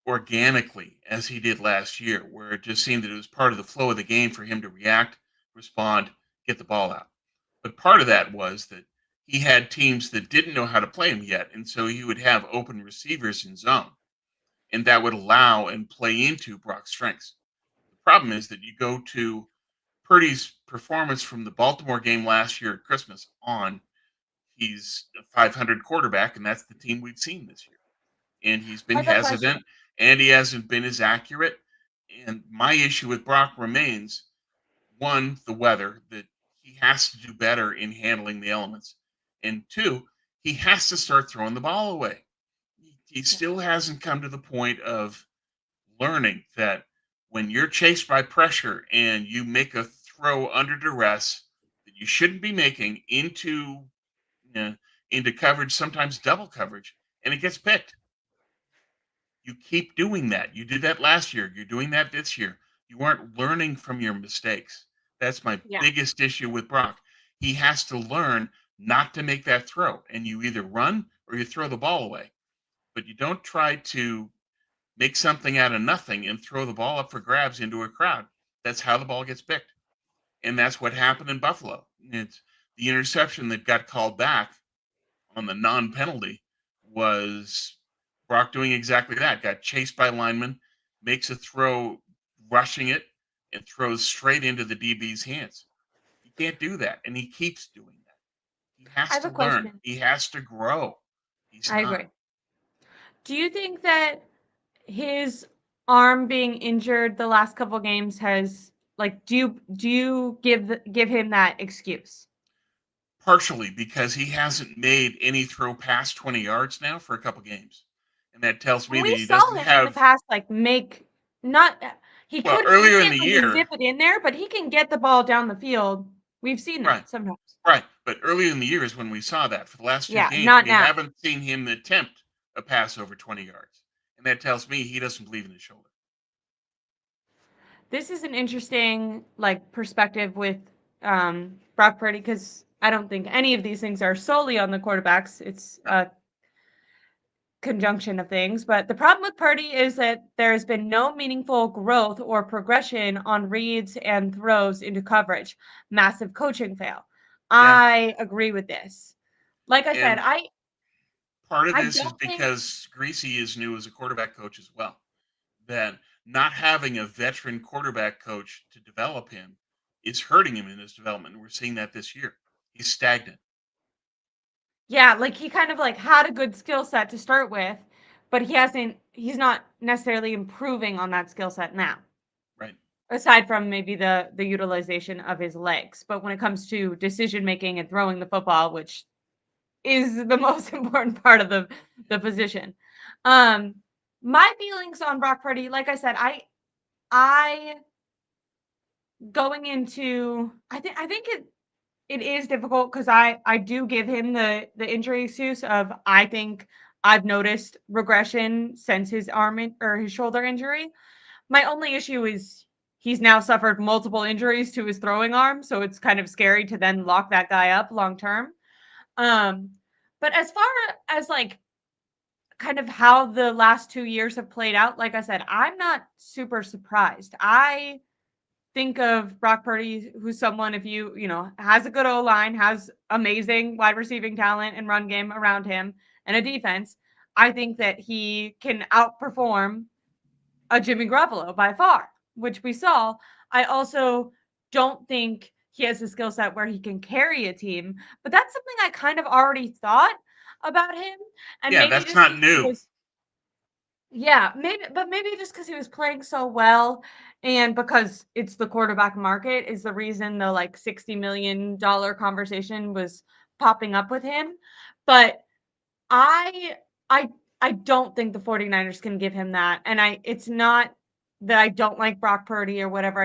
organically as he did last year, where it just seemed that it was part of the flow of the game for him to react, respond, get the ball out. But part of that was that he had teams that didn't know how to play him yet. And so he would have open receivers in zone, and that would allow and play into Brock's strengths. The problem is that you go to Purdy's performance from the Baltimore game last year at Christmas on, he's a 500 quarterback, and that's the team we've seen this year. And he's I been have a question. hesitant, and he hasn't been as accurate. And my issue with Brock remains one, the weather, that he has to do better in handling the elements. And two, he has to start throwing the ball away. He Yeah. still hasn't come to the point of learning that when you're chased by pressure and you make a throw under duress that you shouldn't be making uh, into coverage, sometimes double coverage, and it gets picked. You keep doing that. You did that last year. You're doing that this year. You aren't learning from your mistakes. That's my Yeah. biggest issue with Brock. He has to learn not to make that throw, and you either run or you throw the ball away. But you don't try to make something out of nothing and throw the ball up for grabs into a crowd. That's how the ball gets picked. And that's what happened in Buffalo. It's the interception that got called back on the non-penalty was Brock doing exactly that. Got chased by linemen, makes a throw, rushing it, and throws straight into the DB's hands. You can't do that, and he keeps doing that. He I has have to a learn. question. He has to grow. He's I not. agree. Do you think that his arm being injured the last couple games has like do you give him that excuse? Partially because he hasn't made any throw past 20 yards now for a couple games. And that tells me And that we he saw doesn't him in the have, past like make not well, he earlier in can't the like year, zip it in there, but he can get the ball down the field. We've seen right, that sometimes. right. But earlier in the year is when we saw that. For the last two Yeah, games, not we now. haven't seen him attempt a pass over 20 yards. And that tells me he doesn't believe in his shoulder. This is an interesting like perspective with Brock Purdy because I don't think any of these things are solely on the quarterbacks. It's No. a conjunction of things. But the problem with Purdy is that there has been no meaningful growth or progression on reads and throws into coverage. Massive coaching fail. Yeah. I agree with this. Like I said, And part of I this is don't think because Greasy is new as a quarterback coach as well. That not having a veteran quarterback coach to develop him is hurting him in his development. We're seeing that this year. He's stagnant. yeah, like he kind of like had a good skill set to start with, but he's not necessarily improving on that skill set now. Right. Aside from maybe the utilization of his legs. But when it comes to decision making and throwing the football, which is the most important part of the position. Um, my feelings on Brock Purdy, like I said, I going into I think it is difficult because I do give him the injury excuse of I think I've noticed regression since his or his shoulder injury. My only issue is he's now suffered multiple injuries to his throwing arm, so it's kind of scary to then lock that guy up long term. Um, but as far as like kind of how the last 2 years have played out, like I said, I'm not super surprised. I think of Brock Purdy, who's someone if has a good O line, has amazing wide receiving talent and run game around him, and a defense. I think that he can outperform a Jimmy Garoppolo by far, which we saw. I also don't think he has a skill set where he can carry a team, but that's something I kind of already thought about him. And Yeah, maybe that's just not because he new. was, yeah, maybe just because he was playing so well and because it's the quarterback market is the reason the like $60 million conversation was popping up with him. But I I I don't think the 49ers can give him that. And it's not that I don't like Brock Purdy or whatever.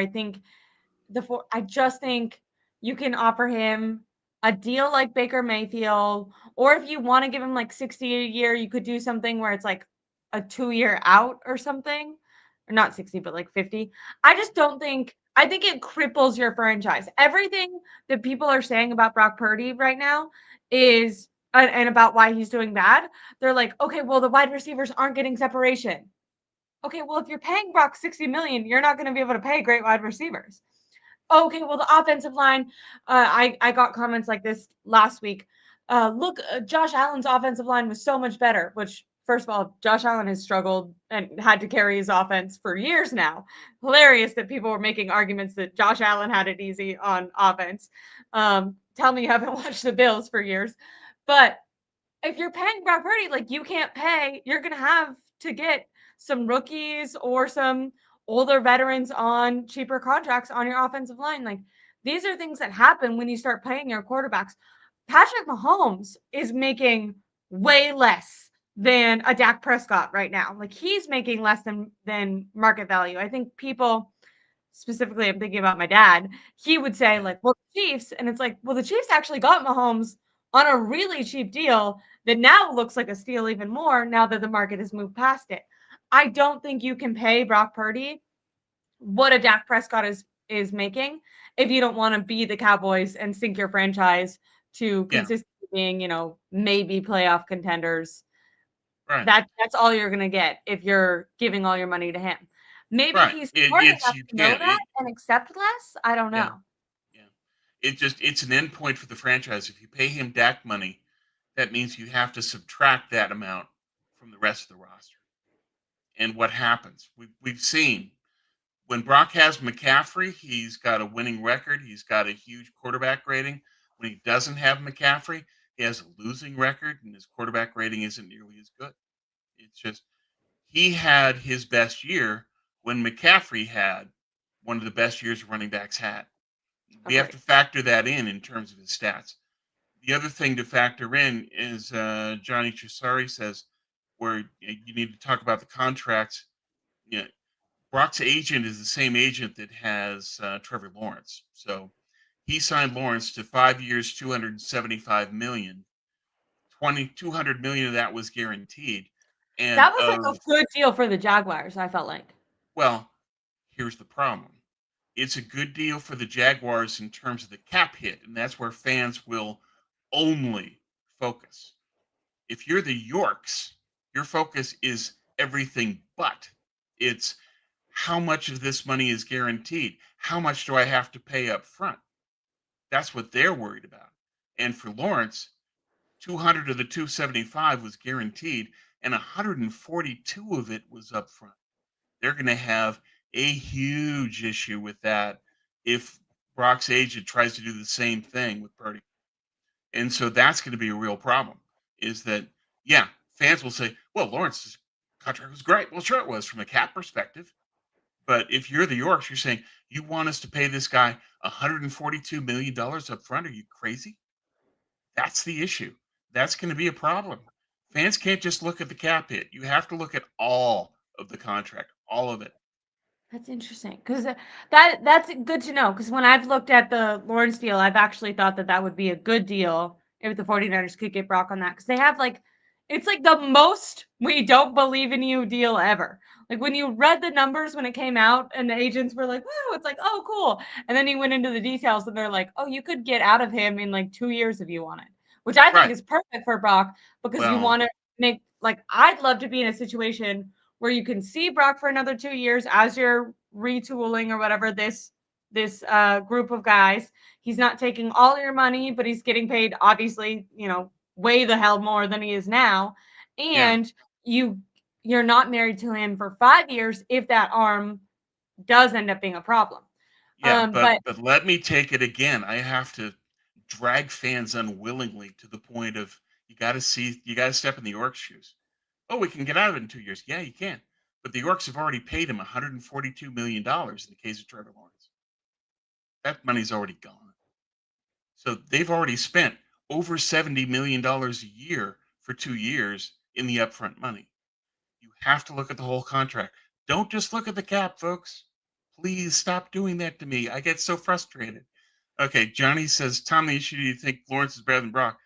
I just think you can offer him a deal like Baker Mayfield, or if you want to give him like 60 a year, you could do something where it's like a 2 year out or something. Or not 60, but like 50. I think it cripples your franchise. Everything that people are saying about Brock Purdy right now is and about why he's doing bad. They're like, okay, well, the wide receivers aren't getting separation. Okay, well, if you're paying Brock 60 million, you're not going to be able to pay great wide receivers. Okay, well, the offensive line, I got comments like this last week. Look, Josh Allen's offensive line was so much better, which, first of all, Josh Allen has struggled and had to carry his offense for years now. Hilarious that people were making arguments that Josh Allen had it easy on offense. Tell me you haven't watched the Bills for years. But if you're paying Brock Purdy, like you can't pay, you're gonna have to get some rookies or some older veterans on cheaper contracts on your offensive line. Like these are things that happen when you start paying your quarterbacks. Patrick Mahomes is making way less than a Dak Prescott right now. Like he's making less than market value. I think people, specifically, I'm thinking about my dad, he would say, Yeah. like, well, the Chiefs, and it's like, well, the Chiefs actually got Mahomes on a really cheap deal that now looks like a steal even more now that the market has moved past it. I don't think you can pay Brock Purdy what a Dak Prescott is making if you don't want to be the Cowboys and sink your franchise to Yeah. consistently being, maybe playoff contenders. Right. That's all you're gonna get if you're giving all your money to him. Maybe Right. he's It, smart it's enough you to know can't. that and accept less. I don't Yeah. know. Yeah. It's an endpoint for the franchise. If you pay him Dak money, that means you have to subtract that amount from the rest of the roster. And what happens? We've seen when Brock has McCaffrey, he's got a winning record. He's got a huge quarterback rating. When he doesn't have McCaffrey, he has a losing record, and his quarterback rating isn't nearly as good. It's just he had his best year when McCaffrey had one of the best years running backs had. We have to Agreed. factor that in terms of his stats. The other thing to factor in is Johnny Chisari says, where you need to talk about the contracts. You know, Brock's agent is the same agent that has Trevor Lawrence. So he signed Lawrence to 5 years, 275 million. 200 million of that was guaranteed. And That was like a of, good deal for the Jaguars, I felt like. well, here's the problem. It's a good deal for the Jaguars in terms of the cap hit, and that's where fans will only focus. If you're the Yorks, your focus is everything but. It's how much of this money is guaranteed? How much do I have to pay up front? That's what they're worried about. And for Lawrence, 200 of the 275 was guaranteed, and 142 of it was up front. They're going to have a huge issue with that if Brock's agent tries to do the same thing with Purdy. And so that's going to be a real problem. Is that, yeah, fans will say, well, Lawrence's contract was great. Well, sure it was from a cap perspective. But if you're the Yorks, you're saying you want us to pay this guy $142 million up front. Are you crazy? That's the issue. That's going to be a problem. Fans can't just look at the cap hit. You have to look at all of the contract, all of it. That's interesting because that's good to know. Because when I've looked at the Lawrence deal, I've actually thought that that would be a good deal if the 49ers could get Brock on that because they have like it's like the most we don't believe in you deal ever. Like when you read the numbers when it came out and the agents were like, "Woo!" It's like, "Oh, cool," and then you went into the details and they're like, "Oh, you could get out of him in like 2 years if you wanted," which I think Right. is perfect for Brock because you Well, want to make like I'd love to be in a situation where you can see Brock for another 2 years as you're retooling or whatever this group of guys. He's not taking all your money, but he's getting paid obviously, way the hell more than he is now. yeah. And you're not married to him for 5 years if that arm does end up being a problem. Yeah, But but let me take it again. I have to drag fans unwillingly to the point of you got to step in the Yorks' shoes. Oh, we can get out of it in 2 years. Yeah, you can. But the Yorks have already paid him $142 million in the case of Trevor Lawrence. That money's already gone. So they've already spent over $70 million a year for 2 years in the upfront money. You have to look at the whole contract. Don't just look at the cap, folks. Please stop doing that to me. I get so frustrated. Okay, Johnny says, Tom, the issue, do you think Lawrence is better than Brock?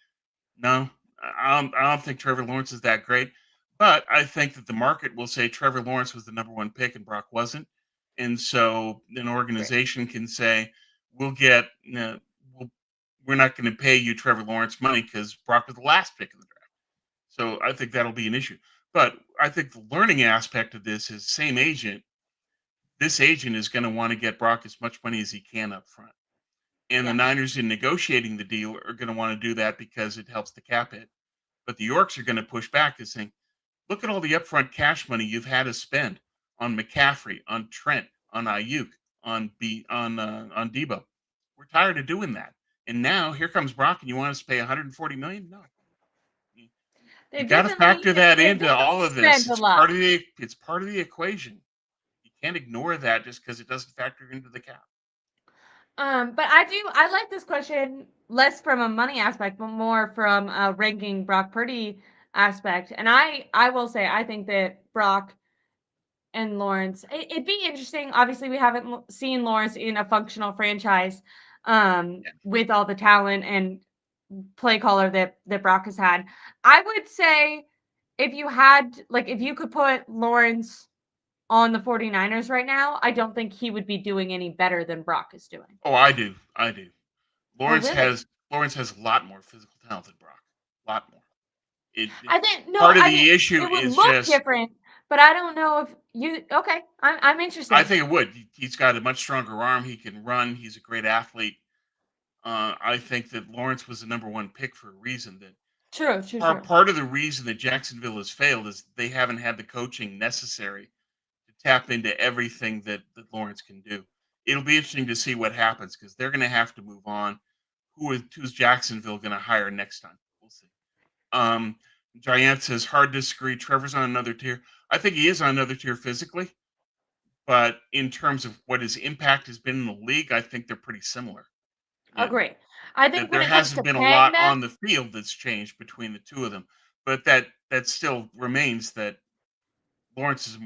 No, I don't think Trevor Lawrence is that great. But I think that the market will say Trevor Lawrence was the number one pick and Brock wasn't. And so an great. organization can say, we'll get, we're not going to pay you Trevor Lawrence money because Brock was the last pick in the draft. So I think that'll be an issue. But I think the learning aspect of this is same agent. This agent is going to want to get Brock as much money as he can up front. And the Yeah. Niners in negotiating the deal are going to want to do that because it helps the cap hit. But the Yorks are going to push back and saying, look at all the upfront cash money you've had to spend on McCaffrey, on Trent, on Ayuk, on Debo. We're tired of doing that. And now here comes Brock, and you want us to pay 140 million? No. You got to factor that they've into all definitely of this. spent a lot. It's part of the equation. You can't ignore that just because it doesn't factor into the cap. But I like this question less from a money aspect, but more from a ranking Brock Purdy aspect. And I will say I think that Brock and Lawrence, it'd be interesting. Obviously, we haven't seen Lawrence in a functional franchise, with all the talent and play caller that Brock has had. I would say if you could put Lawrence on the 49ers right now, I don't think he would be doing any better than Brock is doing. Oh, I do. I do. Oh, Lawrence really? has Lawrence has a lot more physical talent than Brock. A lot more. I think no, Part of I mean the issue it would is look just different, but I don't know if you okay. I'm I interested. think it would. He's got a much stronger arm. He can run. He's a great athlete. I think that Lawrence was the number one pick for a reason. That True, true, part true. part of the reason that Jacksonville has failed is they haven't had the coaching necessary to tap into everything that Lawrence can do. It'll be interesting to see what happens because they're going to have to move on. Who's Jacksonville going to hire next time? We'll see. Um, Giant says hard to disagree. Trevor's on another tier. I think he is on another tier physically, but in terms of what his impact has been in the league, I think they're pretty similar. Yeah, Agree. I think that when there it comes hasn't to been a paying lot them, on the field that's changed between the two of them, but that still remains that Lawrence is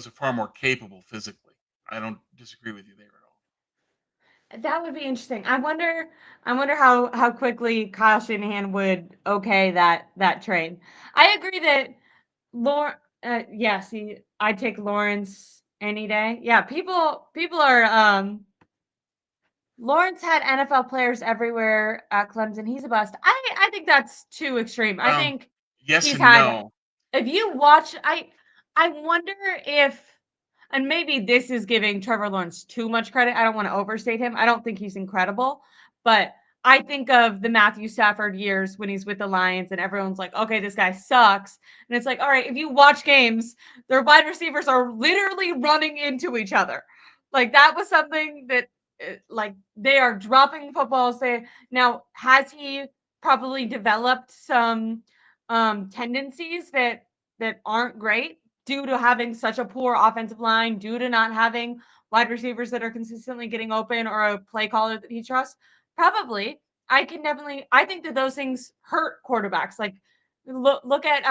a far more capable physically. I don't disagree with you there at all. that would be interesting. I wonder how quickly Kyle Shanahan would okay that trade. I agree that Lawrence. Yeah, see, I'd take Lawrence any day. Yeah, people are Lawrence had NFL players everywhere at Clemson. He's a bust. I think that's too extreme. I Well, think yes he's and had no. if you watch I wonder if and maybe this is giving Trevor Lawrence too much credit. I don't want to overstate him. I don't think he's incredible, but I think of the Matthew Stafford years when he's with the Lions and everyone's like, okay, this guy sucks. And it's like, all right, if you watch games, their wide receivers are literally running into each other. Like that was something that like they are dropping footballs. Now has he probably developed some tendencies that aren't great due to having such a poor offensive line, due to not having wide receivers that are consistently getting open or a play caller that he trusts? Probably. I think that those things hurt quarterbacks. Like look at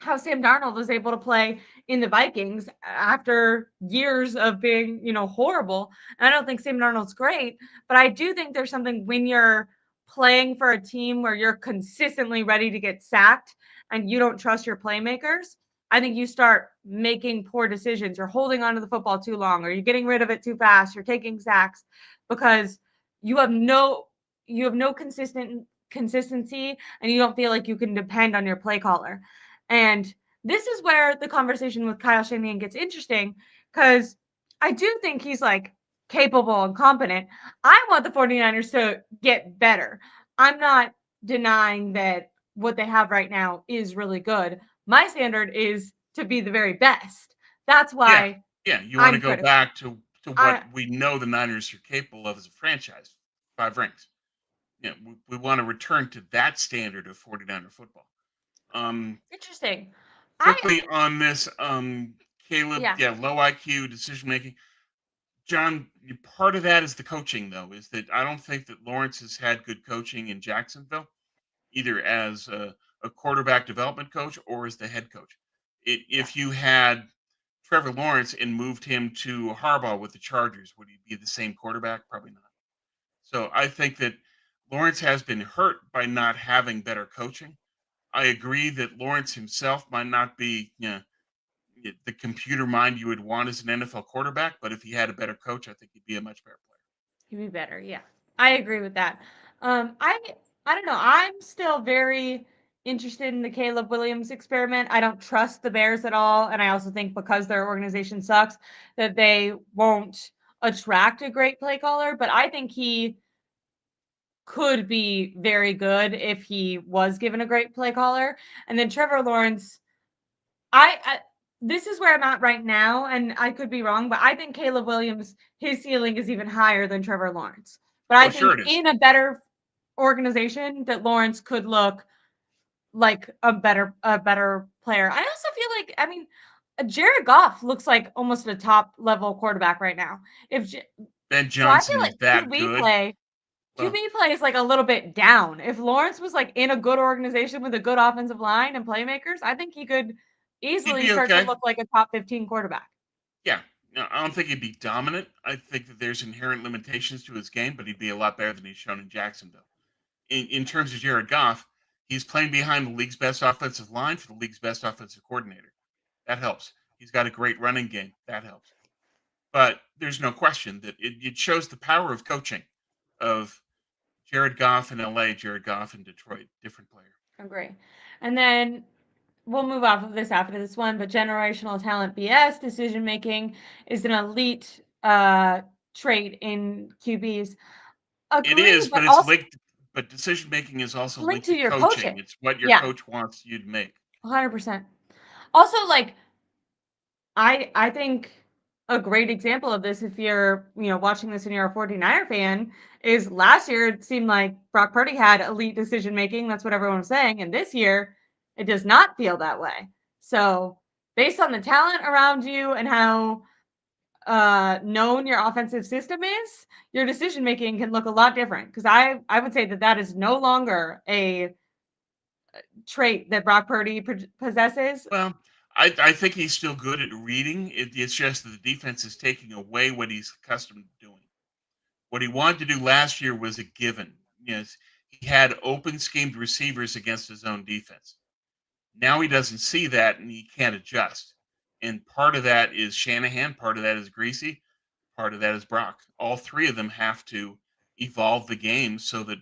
how Sam Darnold was able to play in the Vikings after years of being, horrible. And I don't think Sam Darnold's great, but I do think there's something when you're playing for a team where you're consistently ready to get sacked and you don't trust your playmakers. I think you start making poor decisions. You're holding onto the football too long, or you're getting rid of it too fast. You're taking sacks because you have no consistent consistency, and you don't feel like you can depend on your play caller. And this is where the conversation with Kyle Shanahan gets interesting because I do think he's like capable and competent. I want the 49ers to get better. I'm not denying that what they have right now is really good. My standard is to be the very best. That's Yeah, why yeah. You want to I'm go critical. back to what I we know the Niners are capable of as a franchise. 5 rings. Yeah, we want to return to that standard of 49er football. Um, Interesting. I Quickly on this, Caleb, yeah, yeah, low IQ decision making. John, part of that is the coaching, though, is that I don't think that Lawrence has had good coaching in Jacksonville, either as a quarterback development coach or as the head coach. yeah. If you had Trevor Lawrence and moved him to Harbaugh with the Chargers, would he be the same quarterback? Probably not. So I think that Lawrence has been hurt by not having better coaching. I agree that Lawrence himself might not be, the computer mind you would want as an NFL quarterback, but if he had a better coach, I think he'd be a much better player. He'd be better. Yeah, I agree with that. I don't know. I'm still very interested in the Caleb Williams experiment. I don't trust the Bears at all, and I also think because their organization sucks that they won't attract a great play caller. But I think he could be very good if he was given a great play caller. And then Trevor Lawrence, I this is where I'm at right now, and I could be wrong, but I think Caleb Williams, his ceiling is even higher than Trevor Lawrence. But I Oh, sure think it is. in a better organization, that Lawrence could look like a better player. I also feel like, I mean, Jared Goff looks like almost a top level quarterback right now. If Ben so, I feel Johnson like is that QB good. play Well, QB play is like a little bit down. If Lawrence was like in a good organization with a good offensive line and playmakers, I think he could he'd easily be start to okay. look like a top 15 quarterback. Yeah. No, I don't think he'd be dominant. I think that there's inherent limitations to his game, but he'd be a lot better than he's shown in Jacksonville. In terms of Jared Goff, he's playing behind the league's best offensive line for the league's best offensive coordinator. That helps. He's got a great running game. That helps. But there's no question that it shows the power of coaching of Jared Goff in LA, Jared Goff in Detroit, different player. Agree. And then we'll move off of this after this one, but generational talent BS decision making is an elite trait in QBs. It Agree, is, but but it's also linked. But decision making is also linked linked to to your coaching. coaching. It's what your Yeah, coach wants you to make. 100%. Also, like I think a great example of this, if you're, watching this and you're a 49er fan, is last year it seemed like Brock Purdy had elite decision making. That's what everyone was saying. And this year, it does not feel that way. So, based on the talent around you and how known your offensive system is, your decision making can look a lot different. Because I would say that is no longer a trait that Brock Purdy possesses. Well, I think he's still good at reading. It's just that the defense is taking away what he's accustomed to doing. What he wanted to do last year was a given. Yes, he had open schemed receivers against his own defense. Now he doesn't see that and he can't adjust. And part of that is Shanahan, part of that is Greasy, part of that is Brock. All three of them have to evolve the game so that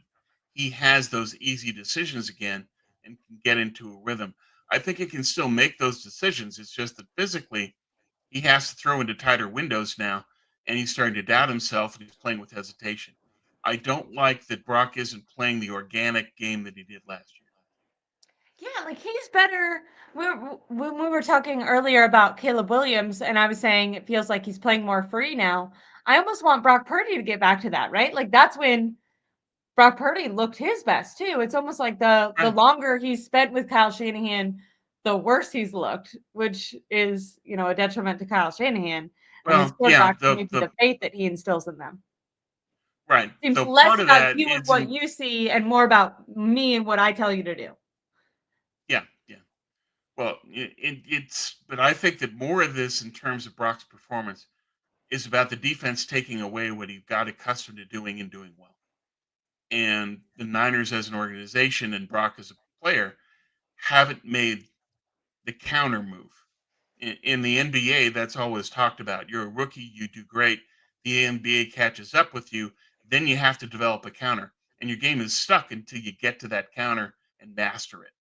he has those easy decisions again and can get into a rhythm. I think he can still make those decisions. It's just that physically he has to throw into tighter windows now and he's starting to doubt himself and he's playing with hesitation. I don't like that Brock isn't playing the organic game that he did last year. Yeah, like he's better. When we were talking earlier about Caleb Williams, and I was saying it feels like he's playing more free now. I almost want Brock Purdy to get back to that, right? Like that's when Brock Purdy looked his best too. It's almost like the Right. longer he's spent with Kyle Shanahan, the worse he's looked, which is a detriment to Kyle Shanahan and his Well, yeah, quarterbacks, and maybe the faith that he instills in them. right. Seems So less part of about that you and what isn't, you see, and more about me and what I tell you to do. yeah, yeah. Well, but I think that more of this in terms of Brock's performance is about the defense taking away what he got accustomed to doing and doing well. And the Niners as an organization and Brock as a player haven't made the counter move. In the NBA, that's always talked about. You're a rookie, you do great. The NBA catches up with you, then you have to develop a counter. And your game is stuck until you get to that counter and master it.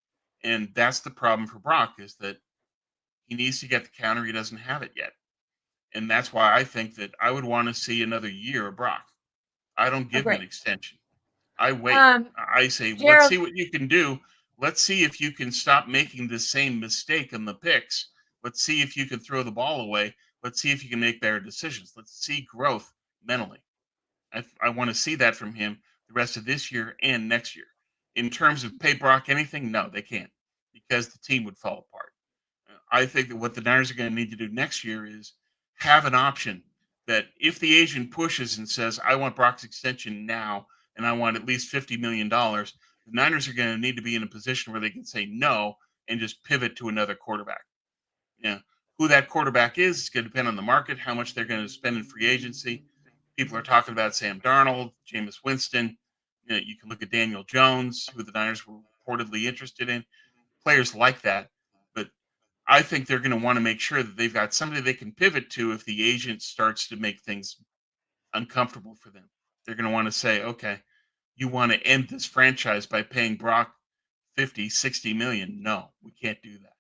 And that's the problem for Brock is that he needs to get the counter. He doesn't have it yet. And that's why I think that I would want to see another year of Brock. I don't give him an Agree. extension. I wait. Um, I say, let's Gerald, see what you can do. Let's see if you can stop making the same mistake in the picks. Let's see if you can throw the ball away. Let's see if you can make better decisions. Let's see growth mentally. I want to see that from him the rest of this year and next year. In terms of pay Brock anything, no, they can't because the team would fall apart. I think that what the Niners are going to need to do next year is have an option that if the agent pushes and says, I want Brock's extension now and I want at least $50 million, the Niners are going to need to be in a position where they can say no and just pivot to another quarterback. Yeah. Who that quarterback is going to depend on the market, how much they're going to spend in free agency. People are talking about Sam Darnold, Jameis Winston. You can look at Daniel Jones, who the Niners were reportedly interested in, players like that. But I think they're going to want to make sure that they've got somebody they can pivot to if the agent starts to make things uncomfortable for them. They're going to want to say, okay, you want to end this franchise by paying Brock 50, 60 million. No, we can't do that.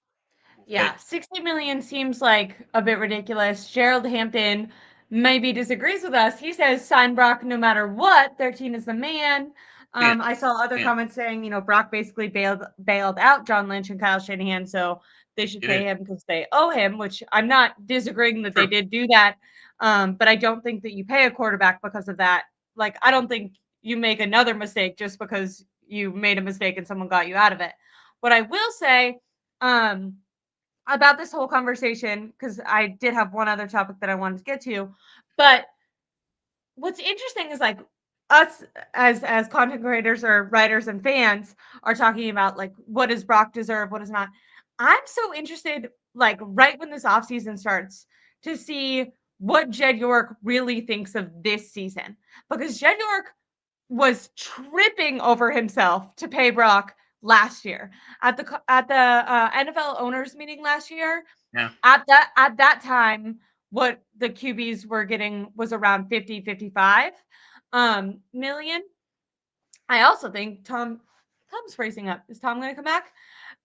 We'll yeah, fail. 60 million seems like a bit ridiculous. Gerald Hampton maybe disagrees with us. He says sign Brock no matter what. 13 is the man. Can't, I saw other can't. comments saying, Brock basically bailed out John Lynch and Kyle Shanahan, so they should It pay is. him because they owe him, which I'm not disagreeing that they True. did do that. But I don't think that you pay a quarterback because of that. Like, I don't think you make another mistake just because you made a mistake and someone got you out of it. What I will say about this whole conversation, because I did have one other topic that I wanted to get to, but what's interesting is like us as content creators or writers and fans are talking about like what does Brock deserve, what does not. I'm so interested, like right when this off season starts, to see what Jed York really thinks of this season, because Jed York was tripping over himself to pay Brock last year at the NFL owners meeting last year. Yeah. At that time, what the QBs were getting was around 50-55 million. I also think Tom's racing up. Is Tom going to come back?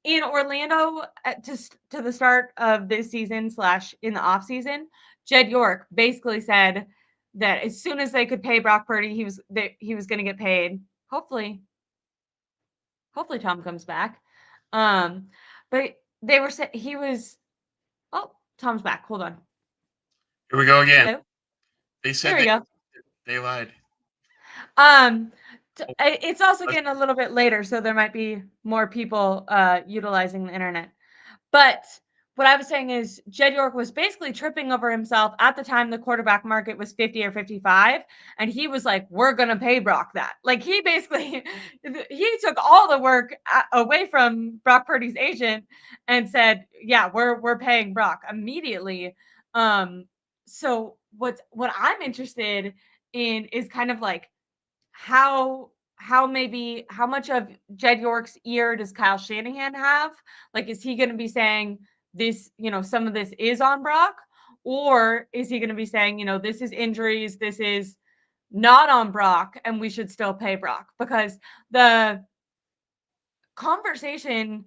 In Orlando to the start of this season / in the off season, Jed York basically said that as soon as they could pay Brock Purdy, he was going to get paid. Hopefully Tom comes back. But they were saying he was. Oh, Tom's back. Hold on. Here we go again. Hello? They said There we go. they lied. It's also getting a little bit later, so there might be more people utilizing the internet. But what I was saying is Jed York was basically tripping over himself at the time the quarterback market was 50 or 55. And he was like, we're going to pay Brock that. Like he basically, he took all the work away from Brock Purdy's agent and said, yeah, we're paying Brock immediately. So what I'm interested in is kind of like how much of Jed York's ear does Kyle Shanahan have? Like, is he going to be saying this, some of this is on Brock? Or is he going to be saying, this is injuries, this is not on Brock, and we should still pay Brock? Because the conversation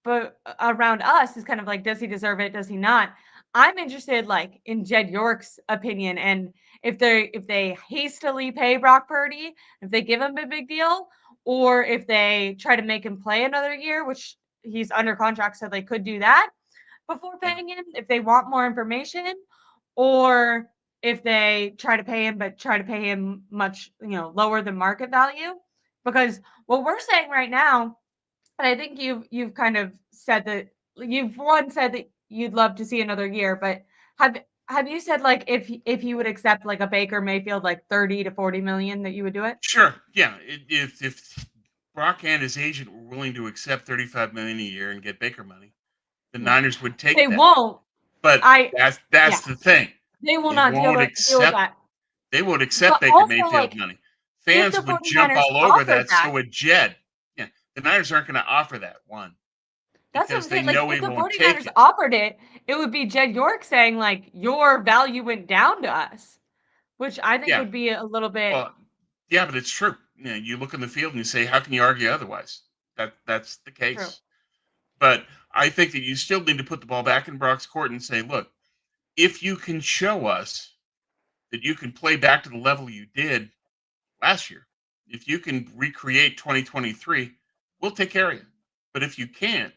around us is kind of like, does he deserve it? Does he not? I'm interested like in Jed York's opinion, and if they hastily pay Brock Purdy, if they give him a big deal, or if they try to make him play another year, which he's under contract, so they could do that before paying him if they want more information, or if they try to pay him, but try to pay him much, lower than market value. Because what we're saying right now, and I think you've kind of said that you've said that you'd love to see another year, but have you said like if you would accept like a Baker Mayfield like 30 to 40 million that you would do it? Sure. Yeah. If Brock and his agent were willing to accept 35 million a year and get Baker money, the Niners would take They that. won't. But that's the thing. They will They not deal won't with that. They won't accept But Baker also, Mayfield like, money. if Fans the would jump 49ers all over offered that. that, So would Jed. Yeah. The Niners aren't going to offer that one that's what I'm because they saying. Like, know he if the won't take 49ers it. offered it, it would be Jed York saying, like, your value went down to us, which I think Yeah. would be a little bit Well, yeah, but it's true. You look in the field and you say, how can you argue otherwise? That's the true. case. But I think that you still need to put the ball back in Brock's court and say, look, if you can show us that you can play back to the level you did last year, if you can recreate 2023, we'll take care of you. But if you can't,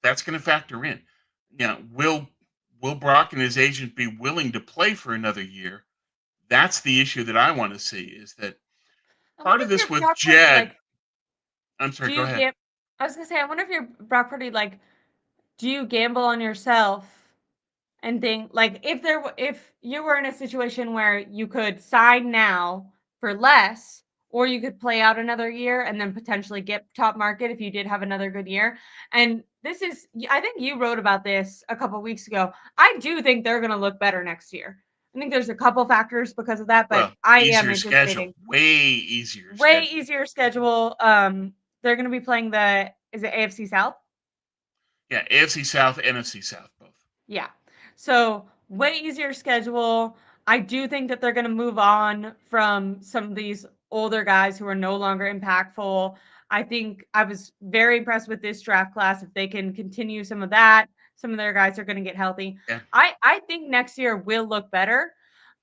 that's going to factor in. Will Brock and his agent be willing to play for another year? That's the issue that I want to see. Is that I part wonder of if this you're with Brock Purdy, Jed? like, I'm do sorry. Go you ahead. get? I was gonna say, I wonder if you're Brock Purdy, like, do you gamble on yourself and think like if you were in a situation where you could sign now for less, or you could play out another year and then potentially get top market if you did have another good year. And this is, I think you wrote about this a couple weeks ago. I do think they're going to look better next year. I think there's a couple factors because of that, but Well, I am easier schedule, anticipating way easier way schedule. easier schedule. They're going to be playing is it AFC South? Yeah, AFC South, NFC South, both. Yeah. So way easier schedule. I do think that they're going to move on from some of these older guys who are no longer impactful. I think I was very impressed with this draft class. If they can continue some of that, some of their guys are going to get healthy. Yeah, I think next year will look better.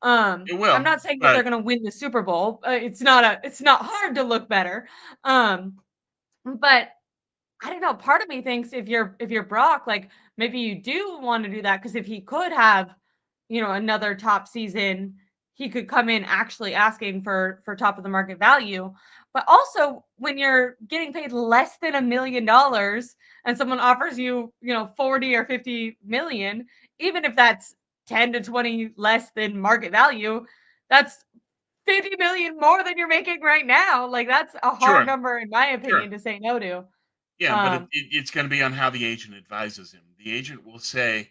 it will. I'm not saying that they're But going to win the Super Bowl. It's not hard to look better. But I don't know. Part of me thinks if you're Brock, like maybe you do want to do that because if he could have, another top season, he could come in actually asking for top of the market value. But also, when you're getting paid less than $1 million and someone offers you, 40 or 50 million, even if that's 10 to 20 less than market value, that's 50 million more than you're making right now. Like, that's a hard Sure, number, in my sure. opinion, to say no to. Yeah, but Um, it's going to be on how the agent advises him. The agent will say,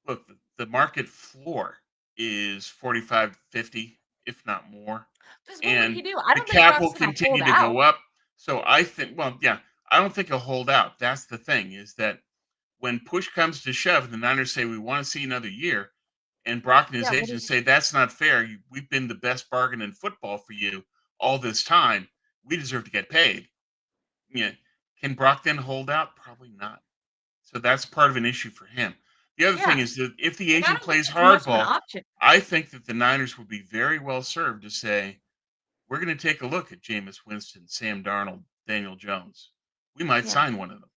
look, the market floor is 45, 50, if not more. because what would he And do? I the don't think cap will Brock's gonna hold continue to go out. up. So I think, well, yeah, I don't think he'll hold out. That's the thing, is that when push comes to shove, and the Niners say, we want to see another year, and Brock and his Yeah, what agents is say, that's not fair. We've been the best bargain in football for you all this time. We deserve to get paid. Yeah. Can Brock then hold out? Probably not. So that's part of an issue for him. The other thing yeah. is that if the Like, I agent don't think plays there's much of an hardball, option. I think that the Niners would be very well served to say, we're going to take a look at Jameis Winston, Sam Darnold, Daniel Jones. We might Yeah. sign one of them.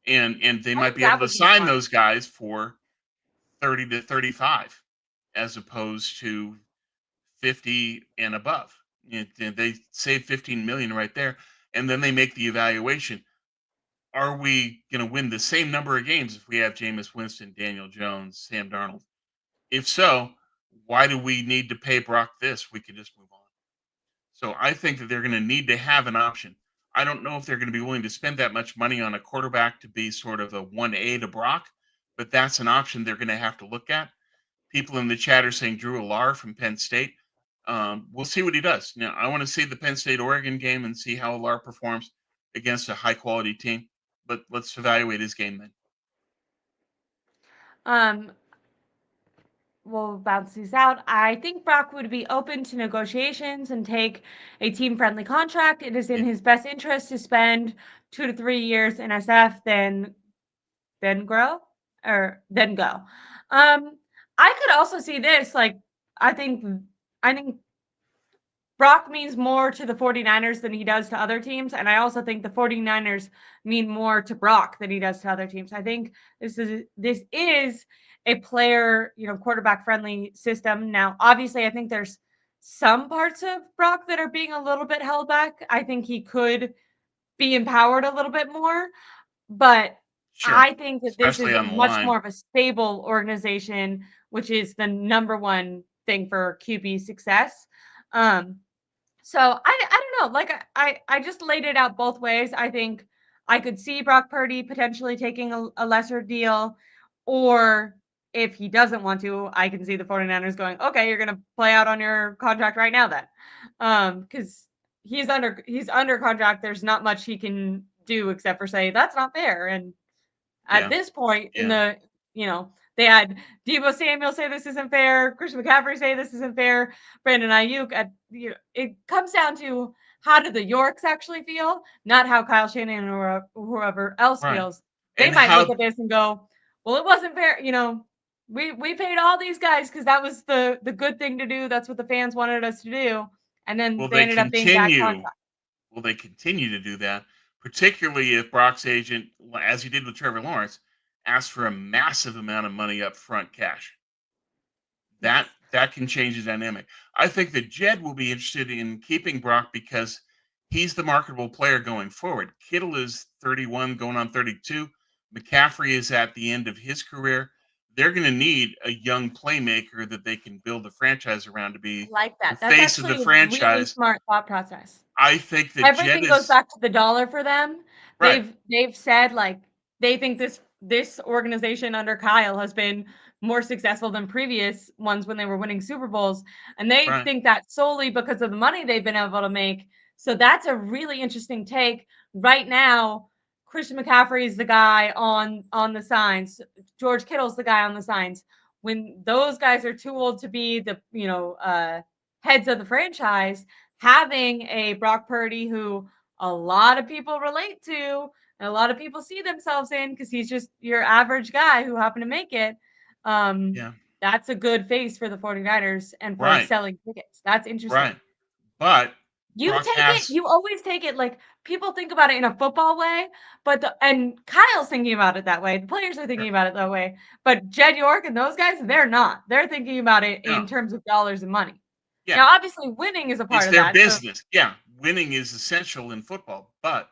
And they I might think be able that to would be sign smart. those guys for 30 to 35 as opposed to 50 and above. They save 15 million right there, and then they make the evaluation. Are we going to win the same number of games if we have Jameis Winston, Daniel Jones, Sam Darnold? If so, why do we need to pay Brock this? We could just move on. So I think that they're going to need to have an option. I don't know if they're going to be willing to spend that much money on a quarterback to be sort of a 1A to Brock, but that's an option they're going to have to look at. People in the chat are saying Drew Alar from Penn State. We'll see what he does. Now, I want to see the Penn State Oregon game and see how Alar performs against a high quality team. But let's evaluate his game then. Um, we'll bounce these out. I think Brock would be open to negotiations and take a team-friendly contract. It is in Yeah. his best interest to spend 2 to 3 years in SF, then grow or then go. I could also see this, like, I think I think Brock means more to the 49ers than he does to other teams. And I also think the 49ers mean more to Brock than he does to other teams. I think this is a player, quarterback friendly system. Now, obviously, I think there's some parts of Brock that are being a little bit held back. I think he could be empowered a little bit more, but Sure. I think that this Especially is on the much more line. of a stable organization, which is the number one thing for QB success. Um, so I don't know. Like, I just laid it out both ways. I think I could see Brock Purdy potentially taking a lesser deal, or if he doesn't want to, I can see the 49ers going, okay, you're gonna play out on your contract right now then. Because he's under contract. There's not much he can do except for say that's not fair. And at Yeah. this point in Yeah. they had Deebo Samuel say this isn't fair, Christian McCaffrey say this isn't fair, Brandon Ayuk. It comes down to how do the Yorks actually feel, not how Kyle Shanahan or whoever else Right. feels. They And might look how at this and go, "Well, it wasn't fair." We paid all these guys because that was the good thing to do. That's what the fans wanted us to do, and then will they they ended up being bad continue? contracts. Will they continue to do that? Particularly if Brock's agent, as he did with Trevor Lawrence, asks for a massive amount of money up front cash. Yes, That can change the dynamic. I think that Jed will be interested in keeping Brock because he's the marketable player going forward. Kittle is 31, going on 32. McCaffrey is at the end of his career. They're going to need a young playmaker that they can build a franchise around to I be like the that. That's face of the actually a really franchise. smart thought process. I think that Jed Everything goes is back to the dollar for them. right, They've said, like, they think this organization under Kyle has been more successful than previous ones when they were winning Super Bowls, and they right. think that solely because of the money they've been able to make. So that's a really interesting take. Right now, Christian McCaffrey is the guy on the signs. George Kittle's the guy on the signs. When those guys are too old to be the heads of the franchise, having a Brock Purdy who a lot of people relate to and a lot of people see themselves in because he's just your average guy who happened to make it. Um, Yeah, that's a good face for the 49ers and for right, selling tickets. That's interesting. right. But You Brock take it, has you always take it like people think about it in a football way, but and Kyle's thinking about it that way. The players are thinking about it that way. But Jed York and those guys, they're not. They're thinking about it no. in terms of dollars and money. Yeah, Now, obviously, winning is a part it's of their that. So business. Yeah, winning is essential in football, but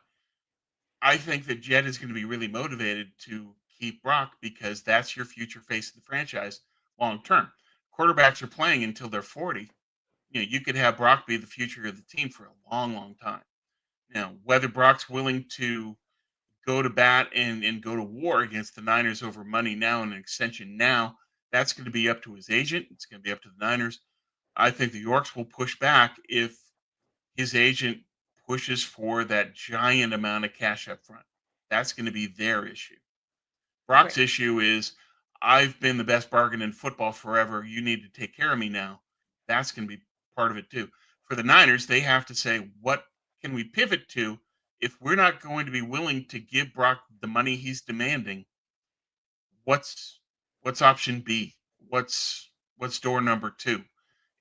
I think that Jed is going to be really motivated to keep Brock because that's your future face of the franchise long term. Quarterbacks are playing until they're 40. You could have Brock be the future of the team for a long, long time. Now, whether Brock's willing to go to bat and go to war against the Niners over money now and an extension now, that's going to be up to his agent. It's going to be up to the Niners. I think the Yorks will push back if his agent pushes for that giant amount of cash up front. That's going to be their issue. Brock's agreed. issue is I've been the best bargain in football forever. You need to take care of me now. That's going to be part of it too. For the Niners, they have to say, what can we pivot to if we're not going to be willing to give Brock the money he's demanding? What's what's option B? What's door number two?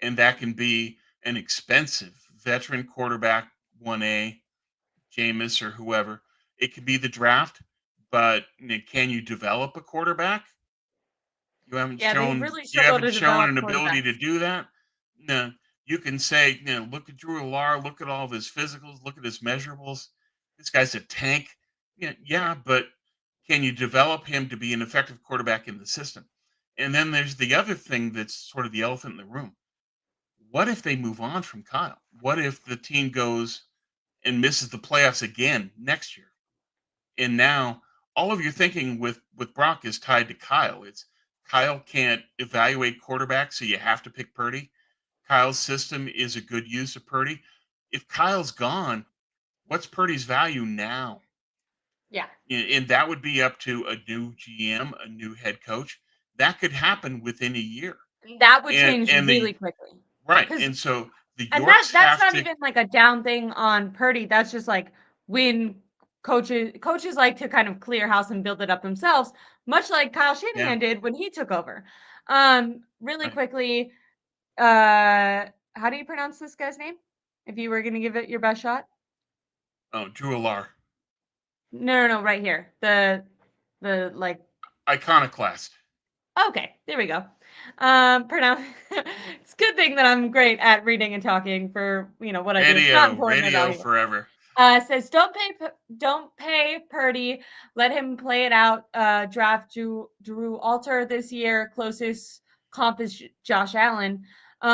And that can be an expensive veteran quarterback, 1A, Jameis or whoever. It could be the draft, but can you develop a quarterback? Yeah, they really You struggle haven't to shown develop an ability to quarterbacks. do that. No, you can say, look at Drew Alar, look at all of his physicals, look at his measurables. This guy's a tank. Yeah, Yeah. yeah, but can you develop him to be an effective quarterback in the system? And then there's the other thing that's sort of the elephant in the room. What if they move on from Kyle? What if the team goes and misses the playoffs again next year? And now all of your thinking with Brock is tied to Kyle. It's Kyle can't evaluate quarterbacks, so you have to pick Purdy. Kyle's system is a good use of Purdy. If Kyle's gone, what's Purdy's value now? Yeah. And that would be up to a new GM, a new head coach. That could happen within a year. That would And change and the really quickly. right. Because And so the and Yorks that's have not to even like a down thing on Purdy. That's just like when coaches like to kind of clear house and build it up themselves, much like Kyle yeah, Shanahan did when he took over. Really right. quickly, how do you pronounce this guy's name? If you were gonna give it your best shot. Oh, Drew Alar. No, right here. The like Iconoclast. okay, there we go. Pronounce. It's a good thing that I'm great at reading and talking for what I do. It's not important at all Radio here. forever. Says don't pay Purdy. Let him play it out. Draft Drew Alter this year. Closest comp is Josh Allen.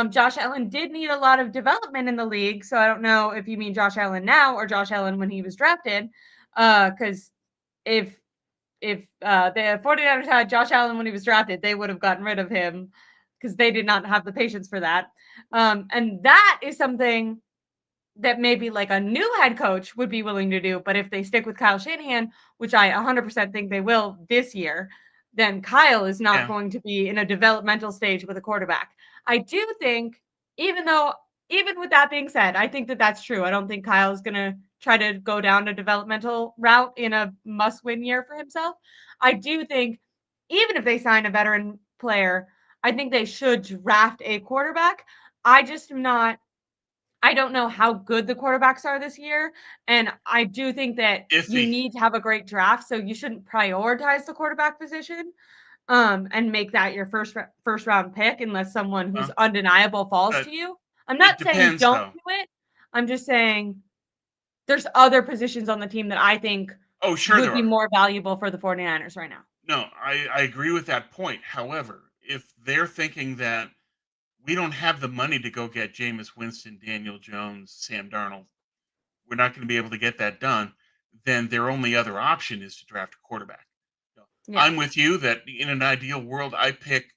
Josh Allen did need a lot of development in the league, so I don't know if you mean Josh Allen now or Josh Allen when he was drafted. Because if the 49ers had Josh Allen when he was drafted, they would have gotten rid of him because they did not have the patience for that. And that is something that maybe like a new head coach would be willing to do. But if they stick with Kyle Shanahan, which I 100% think they will this year, then Kyle is not Yeah. going to be in a developmental stage with a quarterback. I do think, even though, even with that being said, I think that that's true. I don't think Kyle's going to try to go down a developmental route in a must win year for himself. I do think, even if they sign a veteran player, I think they should draft a quarterback. I just am not I don't know how good the quarterbacks are this year, and I do think that you Iffy. need to have a great draft, so you shouldn't prioritize the quarterback position, and make that your first round pick unless someone who's Huh? undeniable falls But to you. I'm it not saying depends, don't though. do it. I'm just saying there's other positions on the team that I think Oh, sure would there be are. more valuable for the 49ers right now. No, I agree with that point. However, if they're thinking that we don't have the money to go get Jameis Winston, Daniel Jones, Sam Darnold, we're not going to be able to get that done, then their only other option is to draft a quarterback. So, Yeah. I'm with you that in an ideal world, I pick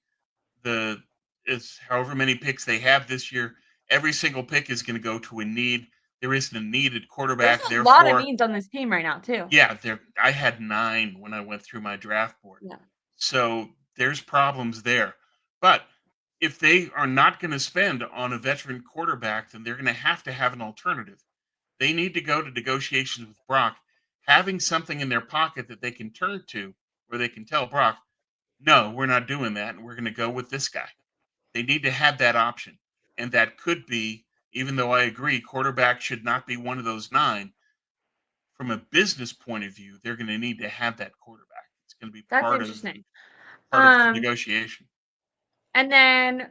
the is however many picks they have this year. Every single pick is going to go to a need. There isn't a needed There's quarterback. a lot of Therefore, needs on this team right now too. yeah, there. I had 9 when I went through my draft board, Yeah. so there's problems there. But if they are not going to spend on a veteran quarterback, then they're going to have an alternative. They need to go to negotiations with Brock, having something in their pocket that they can turn to, where they can tell Brock, "No, we're not doing that, and we're going to go with this guy." They need to have that option. And that could be, even though I agree, quarterback should not be one of those 9. From a business point of view, they're going to need to have that quarterback. It's going to be That's interesting. part of the Um negotiation. and then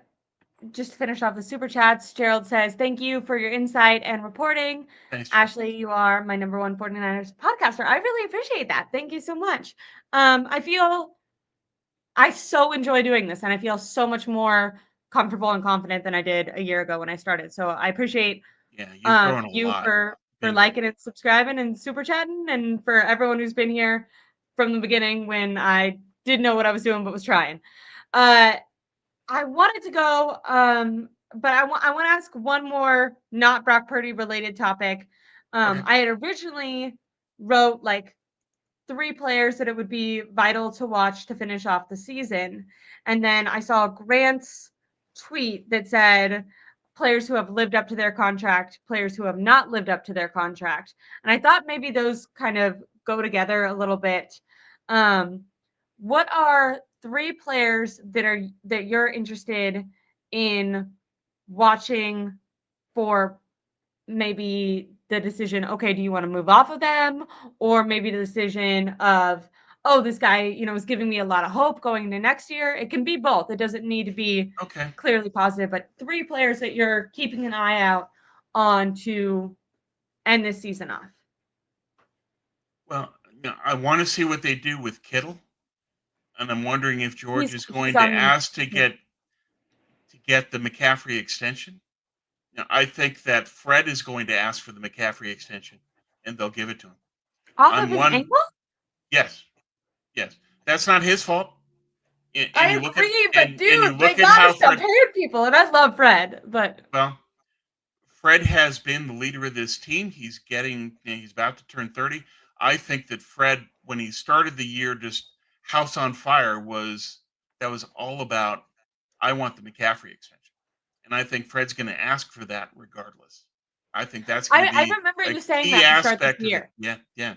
just to finish off the super chats, Gerald says, thank you for your insight and reporting. Thanks, Gerald. Ashley, you are my number one 49ers podcaster. I really appreciate that. Thank you so much. I so enjoy doing this, and I feel so much more comfortable and confident than I did a year ago when I started. So I appreciate You've grown a you lot. for liking and subscribing and super chatting, and for everyone who's been here from the beginning when I didn't know what I was doing but was trying. I wanted to go, but I want to ask one more not Brock Purdy related topic. Okay. I had originally wrote like 3 players that it would be vital to watch to finish off the season, and then I saw Grant's tweet that said players who have lived up to their contract, players who have not lived up to their contract, and I thought maybe those kind of go together a little bit. What are 3 players that you're interested in watching for maybe the decision, okay, do you want to move off of them? Or maybe the decision of, oh, this guy, is giving me a lot of hope going into next year. It can be both. It doesn't need to be clearly positive, but 3 players that you're keeping an eye out on to end this season off. Well, I want to see what they do with Kittle, and I'm wondering if George is going He's to on. ask to get the McCaffrey extension. I think that Fred is going to ask for the McCaffrey extension, and they'll give it to him. Off of his ankle? Yes. That's not his fault. And I you look at agree, and, but and you dude, they look at gotta how stop Fred. paying people, and I love Fred, but Well, Fred has been the leader of this team. He's about to turn 30. I think that Fred, when he started the year just house on fire, that was all about, I want the McCaffrey extension. And I think Fred's going to ask for that regardless. I think that's going to I be remember a you saying key that to start this aspect of it. year. Yeah.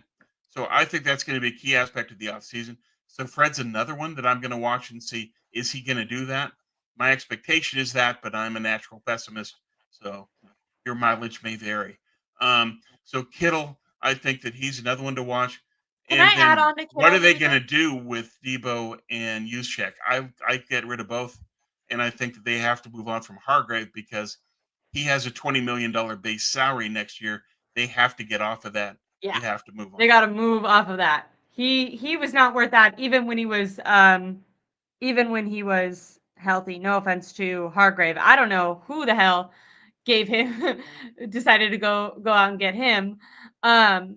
So I think that's going to be a key aspect of the offseason. So Fred's another one that I'm going to watch and see, is he going to do that? My expectation is that, but I'm a natural pessimist. So your mileage may vary. So Kittle, I think that he's another one to watch. Can And I add then on to what Kittle are they really going to quick? do with Debo and Juszczyk? I get rid of both, and I think that they have to move on from Hargrave because he has a $20 million base salary next year. They have to get off of that. Yeah. They have to move on. They got to move off of that. He was not worth that even when he was healthy. No offense to Hargrave. I don't know who the hell gave him decided to go out and get him. I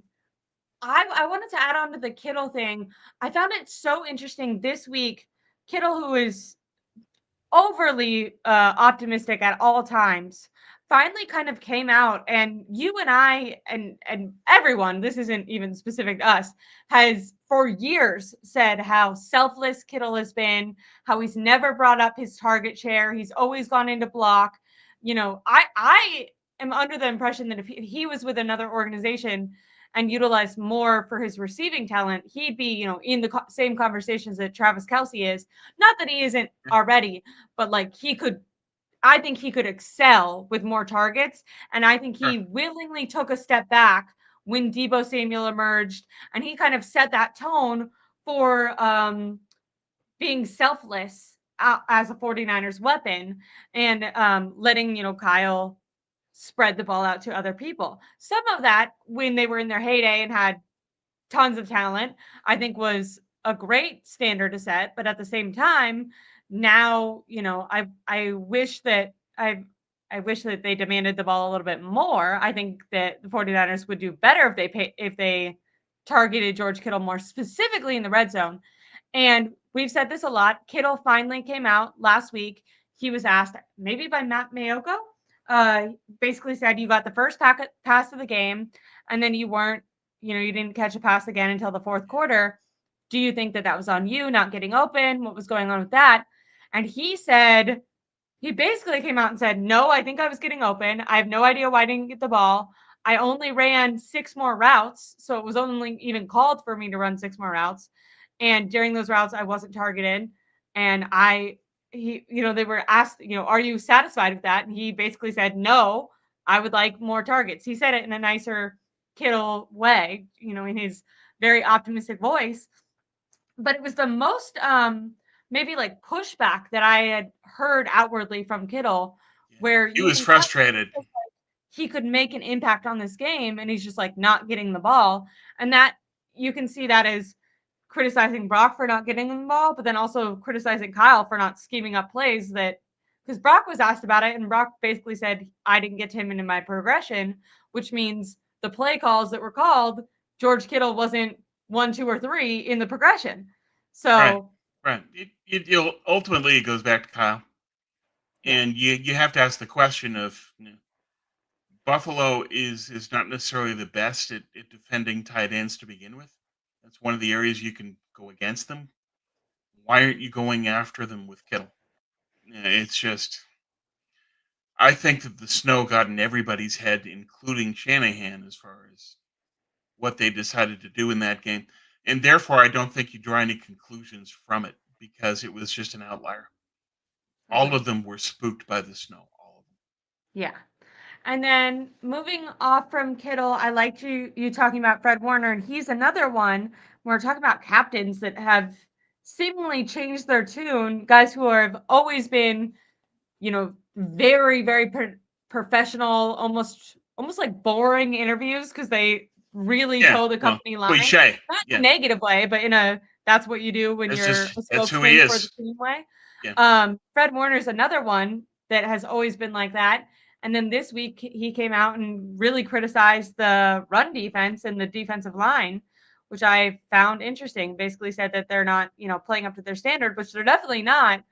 wanted to add on to the Kittle thing. I found it so interesting this week. Kittle, who is overly optimistic at all times, finally kind of came out, and you and I and everyone, this isn't even specific to us, has for years said how selfless Kittle has been, how he's never brought up his target share, he's always gone into block. I am under the impression that if he was with another organization and utilized more for his receiving talent, he'd be, in the same conversations that Travis Kelce is. Not that he isn't already, but like I think he could excel with more targets. And I think he willingly took a step back when Deebo Samuel emerged, and he kind of set that tone for being selfless as a 49ers weapon, and letting, Kyle spread the ball out to other people. Some of that, when they were in their heyday and had tons of talent, I think was a great standard to set. But at the same time, now, I wish that I wish that they demanded the ball a little bit more. I think that the 49ers would do better if they targeted George Kittle more specifically in the red zone. And we've said this a lot. Kittle finally came out last week. He was asked, maybe by Matt Mayoko, basically said, you got the first pass of the game, and then you didn't catch a pass again until the fourth quarter. Do you think that was on you not getting open? What was going on with that? And he basically came out and said, no, I think I was getting open. I have no idea why I didn't get the ball. I only ran 6 more routes, so it was only even called for me to run 6 more routes. And during those routes, I wasn't targeted. And they were asked, are you satisfied with that? And he basically said, no, I would like more targets. He said it in a nicer Kittle way, in his very optimistic voice. But it was the most maybe like pushback that I had heard outwardly from Kittle, Yeah. where He you was can tell frustrated. he could make an impact on this game, and he's just like not getting the ball. And that you can see that as criticizing Brock for not getting the ball, but then also criticizing Kyle for not scheming up plays that because Brock was asked about it, and Brock basically said, I didn't get him into my progression, which means the play calls that were called, George Kittle wasn't 1, 2, or 3 in the progression. Right. So, Right. Ultimately, it goes back to Kyle. yeah. And you have to ask the question of, Buffalo is not necessarily the best at defending tight ends to begin with. That's one of the areas you can go against them. Why aren't you going after them with Kittle? It's just, I think that the snow got in everybody's head, including Shanahan, as far as what they decided to do in that game. And therefore, I don't think you draw any conclusions from it because it was just an outlier. All of Agreed. them were spooked by the snow. All of them. Yeah. And then moving off from Kittle, I liked you talking about Fred Warner, and he's another one. We're talking about captains that have seemingly changed their tune, guys who have always been, very, very professional, almost like boring interviews because they really Yeah, toe the well, company line. cliche. Not in Yeah, a negative way, but in a that's what you do when you're a that's who he spokesman for the is. team way. Yeah, Fred Warner's another one that has always been like that. And then this week he came out and really criticized the run defense and the defensive line, which I found interesting. Basically said that they're not, playing up to their standard, which they're definitely not.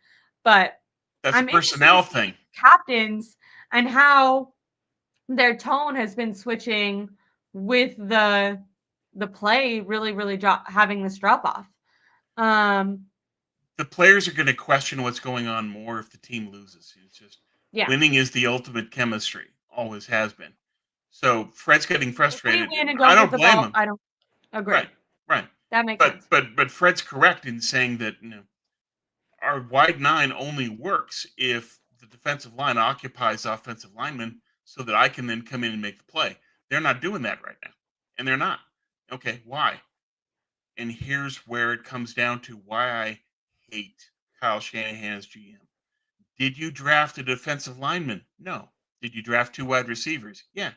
But that's a I'm interested to personnel see thing. captains and how their tone has been switching with the play really, really having this drop off. Um, The players are going to question what's going on more if the team loses. It's just yeah. winning is the ultimate chemistry, always has been. So Fred's getting If we frustrated. win and I don't get don't the blame ball, him. I don't Right, agree. right. That makes But sense. but but Fred's correct in saying that our wide nine only works if the defensive line occupies offensive linemen so that I can then come in and make the play. They're not doing that right now, and they're not. Okay, why? And here's where it comes down to why I hate Kyle Shanahan as GM. Did you draft a defensive lineman? No. Did you draft two wide receivers? Yeah.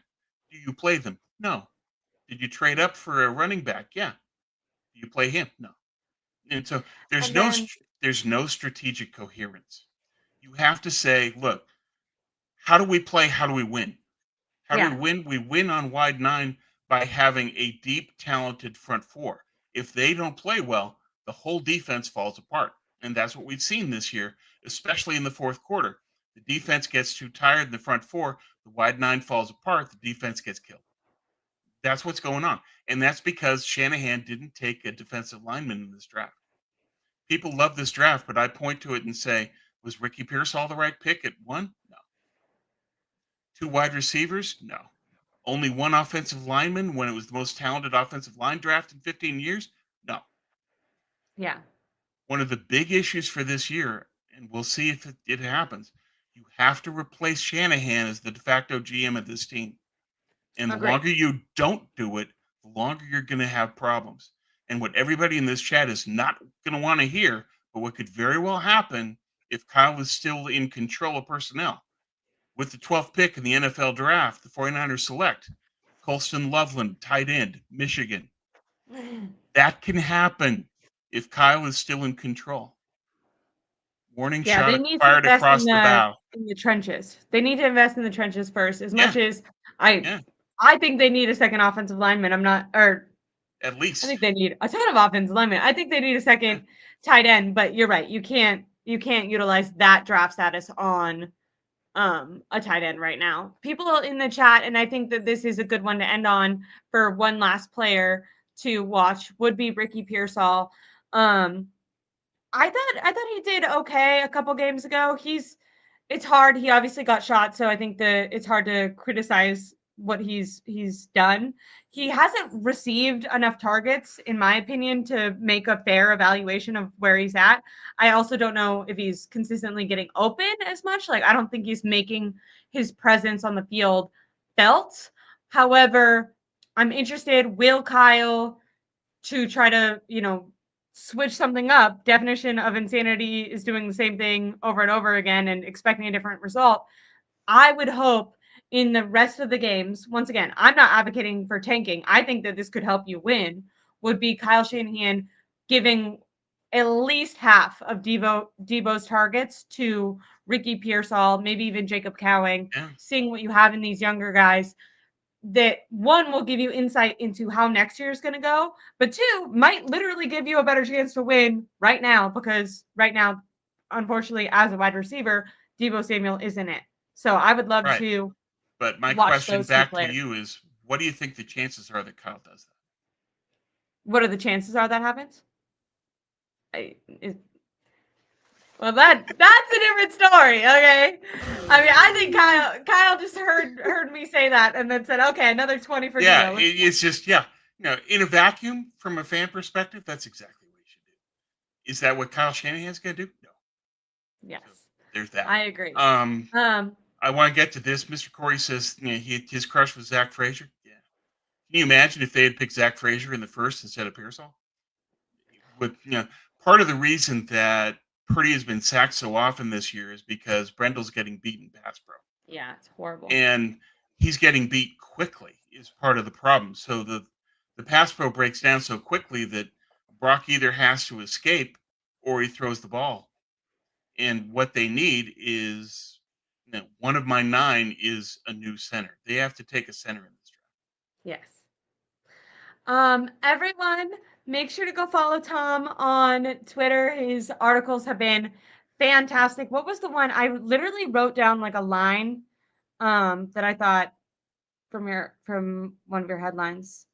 Do you play them? No. Did you trade up for a running back? Yeah. Do you play him? No. And so And then there's no strategic coherence. You have to say, look, how do we play? How do we win? How do we yeah, win? We win on wide nine by having a deep, talented front four. If they don't play well, the whole defense falls apart. And that's what we've seen this year, especially in the fourth quarter. The defense gets too tired in the front four, the wide nine falls apart, the defense gets killed. That's what's going on. And that's because Shanahan didn't take a defensive lineman in this draft. People love this draft, but I point to it and say, was Ricky Pearsall the right pick at one? No. Two wide receivers? No. Only one offensive lineman when it was the most talented offensive line draft in 15 years? No. yeah, One of the big issues for this year, and we'll see if it happens, you have to replace Shanahan as the de facto GM of this team. And the agreed. longer you don't do it, the longer you're going to have problems. And what everybody in this chat is not going to want to hear, but what could very well happen if Kyle is still in control of personnel. With the 12th pick in the NFL draft, the 49ers select Colston Loveland, tight end, Michigan. That can happen if Kyle is still in control. Warning Yeah, they shot need to fired invest across the bow. in the trenches. They need to invest in the trenches first. As Yeah, much as I yeah, I think they need a second offensive lineman. I'm not or at I least. think they need a ton of offensive linemen. I think they need a Yeah, second tight end, but you're right. You can't utilize that draft status on a tight end right now. People in the chat, and I think that this is a good one to end on for one last player to watch would be Ricky Pearsall. Um, I thought he did okay a couple games ago. It's hard. He obviously got shot, so I think that it's hard to criticize what he's done. He hasn't received enough targets, in my opinion, to make a fair evaluation of where he's at. I also don't know if he's consistently getting open as much. Like I don't think he's making his presence on the field felt. However, I'm interested. Will Kyle to try to, switch something up. Definition of insanity is doing the same thing over and over again and expecting a different result. I would hope in the rest of the games, once again, I'm not advocating for tanking. I think that this could help you win, would be Kyle Shanahan giving at least half of Debo's targets to Ricky Pearsall, maybe even Jacob Cowing, Yeah. seeing what you have in these younger guys. That one will give you insight into how next year is going to go, but two might literally give you a better chance to win right now, because right now, unfortunately, as a wide receiver, Debo Samuel isn't it. So I would love Right. to But my watch question those two back to players. you is, what do you think the chances are that Kyle does that? What are the chances are that happens? Well, that's a different story. Okay, I mean, I think Kyle just heard me say that and then said, okay, another 20 for Yeah, Debo. Let's go. it's just, yeah. In a vacuum, from a fan perspective, that's exactly what he should do. Is that what Kyle Shanahan's going to do? No. Yes, So there's that. I agree. Um, Um, I want to get to this. Mr. Corey says his crush was Zach Frazier. Yeah. Can you imagine if they had picked Zach Frazier in the first instead of Pearsall? With part of the reason that Purdy has been sacked so often this year is because Brendel's getting beaten pass pro, yeah, it's horrible. and he's getting beat quickly is part of the problem. So the pass pro breaks down so quickly that Brock either has to escape or he throws the ball. And what they need is, one of my 9 is a new center. They have to take a center in this draft. Yes. Everyone, make sure to go follow Tom on Twitter. His articles have been fantastic. What was the one I literally wrote down like a line that I thought from one of your headlines?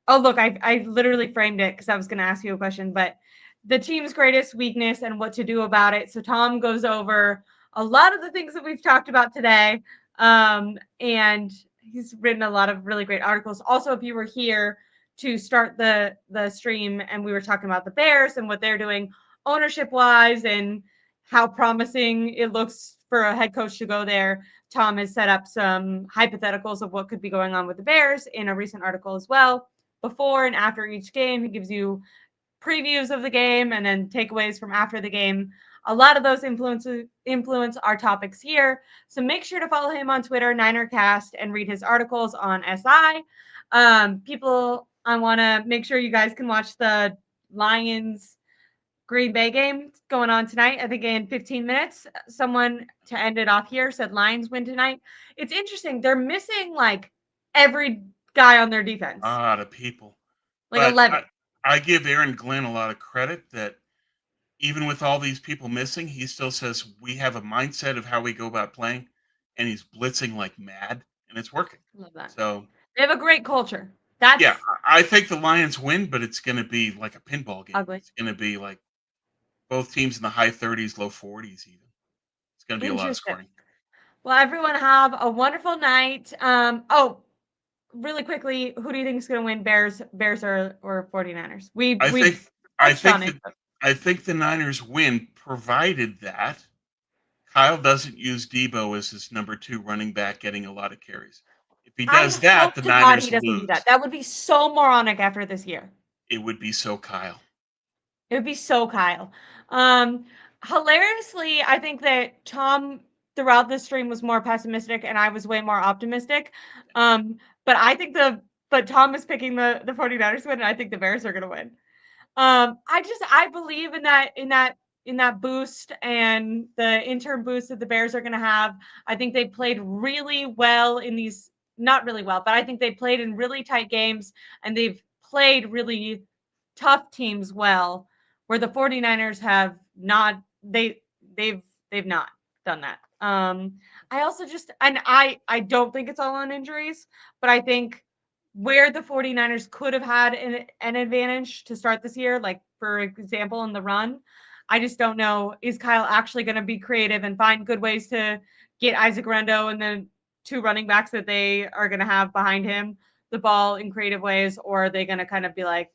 Oh, look, I literally framed it because I was going to ask you a question, but the team's greatest weakness and what to do about it. So Tom goes over a lot of the things that we've talked about today, and he's written a lot of really great articles. Also, if you were here to start the stream and we were talking about the Bears and what they're doing ownership wise and how promising it looks for a head coach to go there, Tom has set up some hypotheticals of what could be going on with the Bears in a recent article as well. Before and after each game, he gives you previews of the game and then takeaways from after the game. A lot of those influence our topics here. So make sure to follow him on Twitter, NinerCast, and read his articles on SI. People, I want to make sure you guys can watch the Lions Green Bay game going on tonight. I think in 15 minutes. Someone to end it off here said Lions win tonight. It's interesting. They're missing like every guy on their defense, A lot of people. like But 11. I give Aaron Glenn a lot of credit that even with all these people missing, he still says we have a mindset of how we go about playing, and he's blitzing like mad, and it's working. Love that. So They have a great culture. yeah, That's I think the Lions win, but it's going to be like a pinball game. ugly. It's going to be like both teams in the high 30s, low 40s, even. It's going to be a lot of Interesting. scoring. Well, everyone have a wonderful night. Oh, really quickly, who do you think is going to win, Bears or 49ers? I We think I touched on think it. that I think the Niners win, provided that Kyle doesn't use Debo as his number 2 running back, getting a lot of carries. If he I does that, hope the to God Niners he doesn't do that. lose. That would be so moronic after this year. It would be so Kyle. It would be so Kyle. Um, Hilariously, I think that Tom throughout the stream was more pessimistic and I was way more optimistic. Um, but I think but Tom is picking the 49ers win and I think the Bears are gonna win. I believe in that boost and the interim boost that the Bears are gonna have. I think they played really well in these, not really well, but I think they played in really tight games and they've played really tough teams well, where the 49ers have not they've not done that. I also just and I don't think it's all on injuries, but I think where the 49ers could have had an advantage to start this year, like for example in the run, I just don't know, is Kyle actually going to be creative and find good ways to get Isaac Rendo and then 2 running backs that they are going to have behind him the ball in creative ways, or are they going to kind of be like,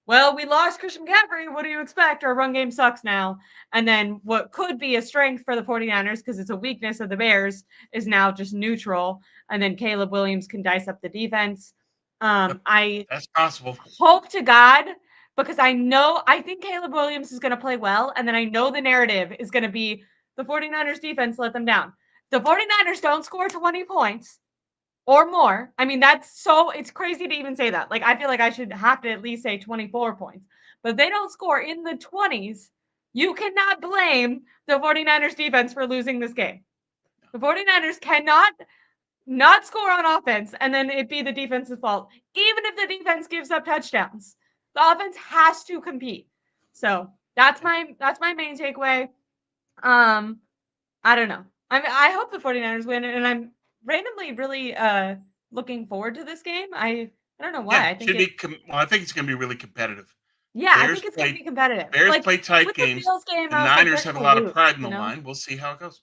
well, we lost Christian McCaffrey. What do you expect? Our run game sucks now. And then what could be a strength for the 49ers, because it's a weakness of the Bears, is now just neutral. And then Caleb Williams can dice up the defense. Yep, I that's possible. hope to God because I think Caleb Williams is going to play well. And then I know the narrative is going to be the 49ers defense let them down. The 49ers don't score 20 points or more. I mean, it's crazy to even say that. Like, I feel like I should have to at least say 24 points. But if they don't score in the 20s, you cannot blame the 49ers defense for losing this game. The 49ers cannot not score on offense and then it be the defense's fault. Even if the defense gives up touchdowns, the offense has to compete. So that's my main takeaway. I don't know. I hope the 49ers win, and I'm randomly really looking forward to this game. I don't know why. Yeah, I think I think it's going to be really competitive. I think it's going to be competitive. Bears Like play tight with games. the Bills game, The I was like, Niners they're have a going lot to of lose. pride in the line. We'll see how it goes.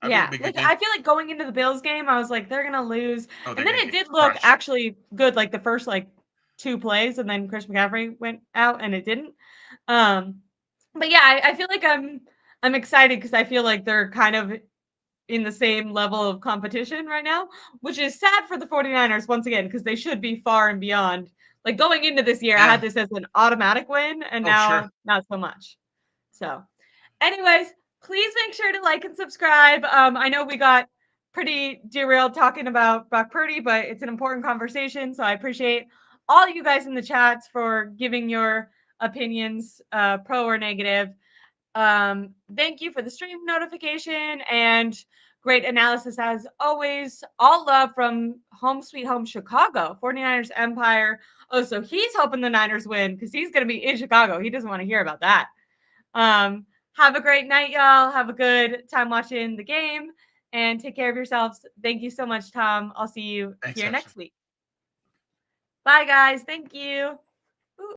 I think it'll be a good game. I feel like going into the Bills game, I was like, they're going to lose, Oh, and then it did look actually good, like the first two plays, and then Chris McCaffrey went out, and it didn't. But yeah, I feel like I'm excited because I feel like they're kind of in the same level of competition right now, which is sad for the 49ers once again, because they should be far and beyond. Like going into this year, I had this as an automatic win, and now not so much. So, anyways, please make sure to like and subscribe. I know we got pretty derailed talking about Brock Purdy, but it's an important conversation. So I appreciate all you guys in the chats for giving your opinions, pro or negative. Thank you for the stream notification and great analysis as always. All love from Home Sweet Home Chicago, 49ers Empire. Oh, so he's hoping the Niners win because he's going to be in Chicago. He doesn't want to hear about that. Have a great night, y'all. Have a good time watching the game and take care of yourselves. Thank you so much, Tom. I'll see you here next week. Bye, guys. Thank you.